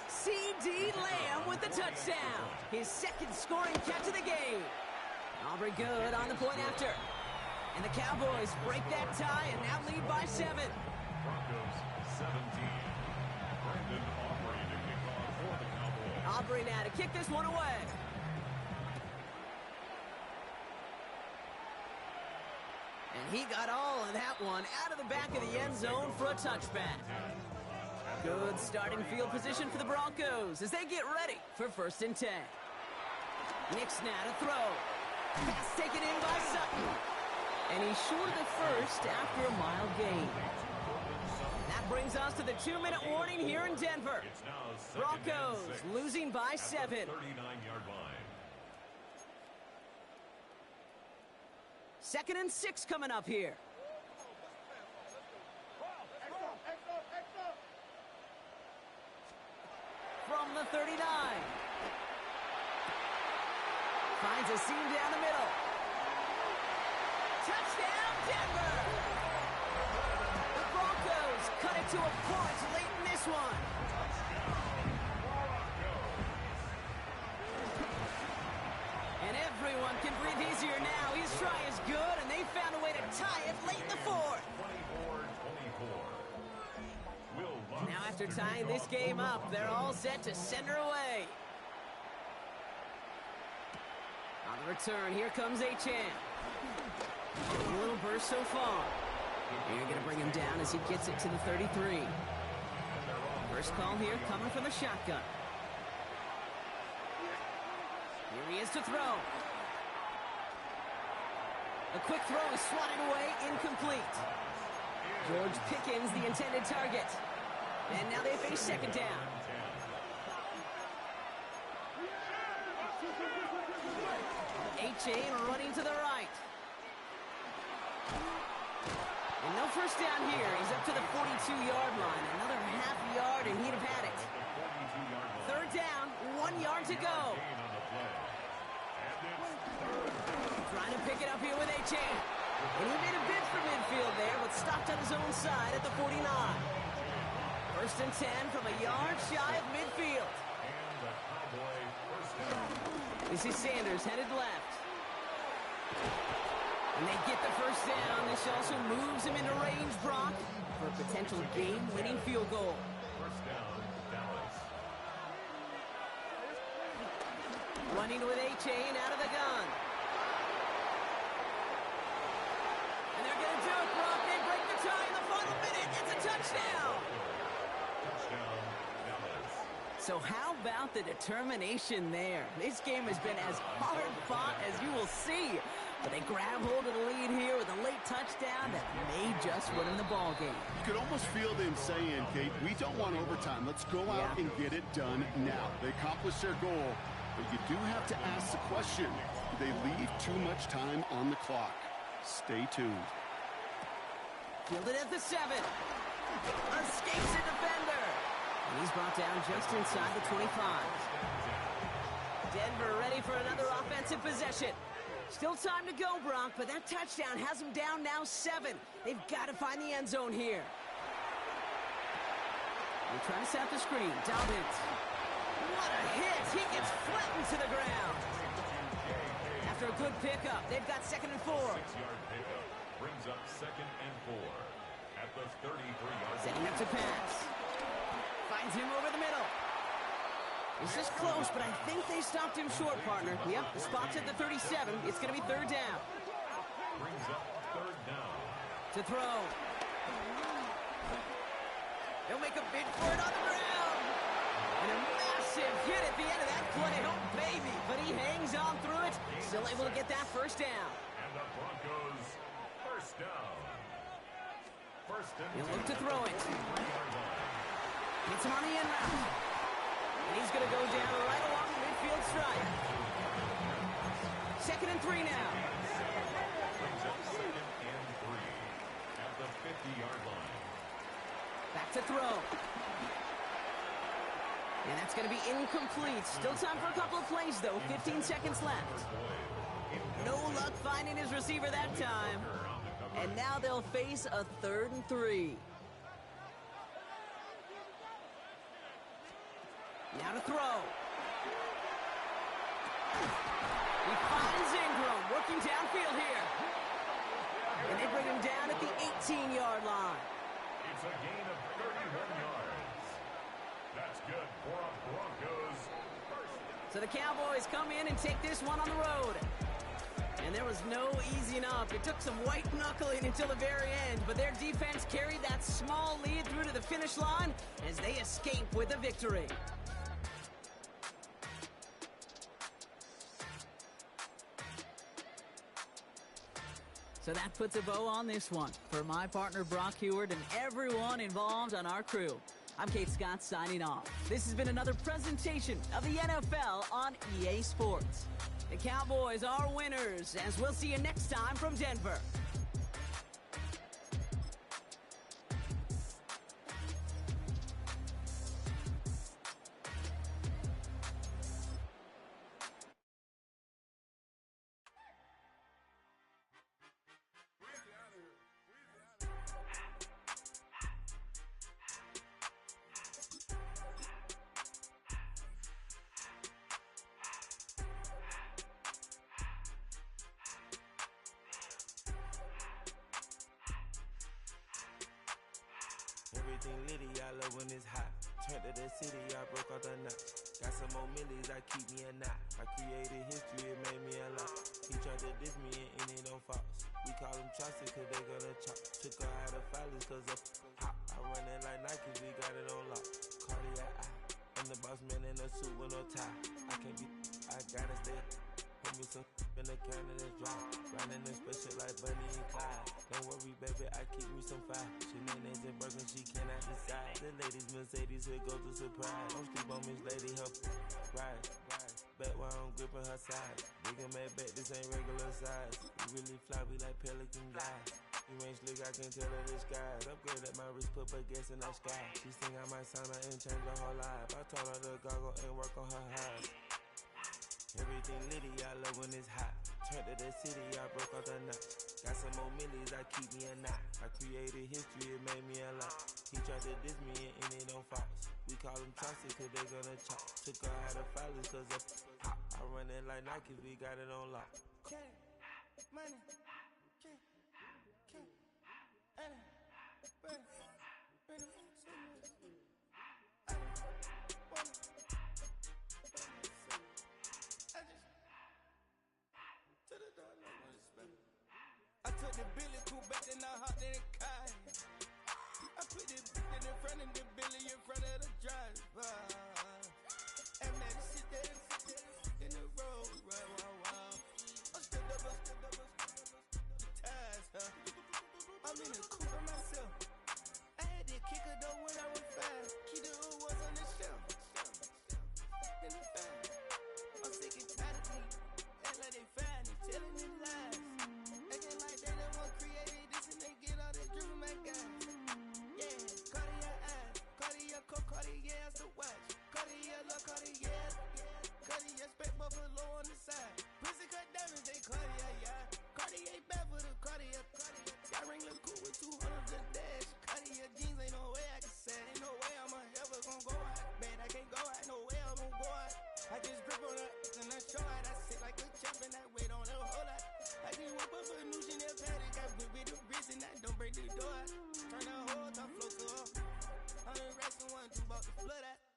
C.D. Lamb with the touchdown. His 2nd scoring catch of the game. Aubrey good on the point after. And the Cowboys break that tie and now lead by 7. Broncos 17. Brandon Aubrey to kick off for the Cowboys. Aubrey now to kick this one away. he got all of that one out of the back of the end zone for a touchback. Good starting field position for the Broncos as they get ready for 1st and 10. Nick Snap to throw. Pass taken in by Sutton. And he's short of the first after a mild gain. That brings us to the 2-minute warning here in Denver. Broncos losing by 7. 39-yard line. 2nd and 6 coming up here. From the 39. Finds a seam down the middle. Touchdown, Denver! The Broncos cut it to a point late in this one. And everyone can breathe easier now. His try is good, and they found a way to tie it late in the 4th. 24-24. Now after tying this game up, they're all set to send her away. On the return, here comes Achane. A little burst so far. You're going to bring him down as he gets it to the 33. First call here coming from the shotgun. Here he is to throw. A quick throw is swatted away, incomplete. George Pickens, the intended target. And now they face 2nd down. Achane running to the right. And no first down here. He's up to the 42-yard line. Another half yard, and he'd have had it. 3rd down, 1 yard to go. Trying to pick it up here with Achane. And he made a bid for midfield there, but stopped on his own side at the 49. 1st and 10 from a yard shy of midfield. This is Sanders headed left. And they get the first down. This also moves him into range, Brock, for a potential game-winning field goal. First down, Dallas. Running with Achane out of the gun. And they're going to do it, Brock. They break the tie in the final minute. It's a touchdown. Touchdown, Dallas. So how about the determination there? This game has been as hard fought as you will see. But they grab hold of the lead here with a late touchdown that may just win them the ball game. You could almost feel them saying, Kate, we don't want overtime. Let's go out and get it done now. They accomplished their goal, but you do have to ask the question, do they leave too much time on the clock? Stay tuned. Fielded at the 7. Escapes a defender. And he's brought down just inside the 25. Denver ready for another offensive possession. Still time to go, Brock, but that touchdown has them down now 7. They've got to find the end zone here. They're trying to set up the screen. Dobbins. What a hit! He gets flattened to the ground. After a good pickup, they've got 2nd and 4. 6-yard pickup brings up 2nd and 4 at the 33-yard line. Setting up to pass. Finds him over the middle. This is close, but I think they stopped him short, partner. Yep, the spot's at the 37. It's going to be 3rd down. Brings up 3rd down. To throw. He'll make a bid for it on the ground. And a massive hit at the end of that play. Oh, baby. But he hangs on through it. Still able to get that first down. And the Broncos first down. First and He'll look to throw it. Gets him on the end route. And he's going to go down right along the midfield stripe. 2nd and 3 now. Brings up 2nd and 3 at the 50-yard line. Back to throw. And that's going to be incomplete. Still time for a couple of plays, though. 15 seconds left. No luck finding his receiver that time. And now they'll face a 3rd and 3. Now to throw. He finds Ingram working downfield here. And they bring him down at the 18-yard line. It's a gain of 31 yards. That's good for a Broncos first. So the Cowboys come in and take this one on the road. And there was no easing up. It took some white knuckling until the very end, but their defense carried that small lead through to the finish line as they escape with a victory. So that puts a bow on this one. For my partner Brock Heward and everyone involved on our crew, I'm Kate Scott signing off. This has been another presentation of the NFL on EA Sports. The Cowboys are winners, as we'll see you next time from Denver. Everything litty, I love when it's hot. Turned to the city, I broke out the knot. Got some more millies, I keep me a knot. I created history, it made me a lot. He tried to diss me and it don't false. We call them chopsticks cause they gonna chop. Took her out of filers cause of hot. I run it like Nike, we got it on lock. Cardiac eye. I'm the boss man in a suit with no tie. I can't be, I gotta stay. Put me some in the can of this dry. Riding in special like Bunny and Clyde. Don't worry, baby, I keep me some fire. Shenanigans and Birkin, she cannot decide. The ladies Mercedes, here goes the surprise. Don't sleep on Miss Lady, help ride. Bet while I'm gripping her side. Big and mad bet, this ain't regular size. We really fly, we like Pelican guys. You ain't slick, I can tell her the skies. Upgrade at my wrist, put her gas in the sky. She think I might sign her and change her whole life. I told her to goggle and work on her highs. Everything litty, I love when it's hot. Turned to the city, I broke out the knot. Got some more millies, I keep me a knot. I created history, it made me a lot. He tried to diss me and it don't false. We call them chopsticks cause they gonna chop. Took her out of filers cause of hot. I run it like Nike, we got it on lock. Money. I took the Billy cool back and I hopped in the car. I put the in front of the Billy in front of the driver. And man, sit there in the road, wow. I stood up, the ties, I'm in the coupe by myself. I had to kick her though when I was fast. Keep the hood was on the shelf. In the fan. I'm sick and tired of me. Act like they find it, telling me lies. Acting like they the one created this and they get all this driven my guys. Yeah, Cartier eyes, Cartier coat, Cartier as the watch. Cartier look, Cartier. Cartier spec buffalo on the side. Pussy cut diamonds, they Cartier, yeah. Cartier bad for the Cartier. That ring look cool with 200 a dash. Cartier jeans, ain't no way I can say. Ain't no way I'm ever gonna go out. Man, I can't go out, no way I'm gonna go out. I just grip on her and I show out. I sit like a champ and I wait on her whole lot. I just whip up a new Chanel paddock. I whip with the wrist and I don't break the door out. Turn the whole top float to her. 100 racks and 1, 2 bought the flood out.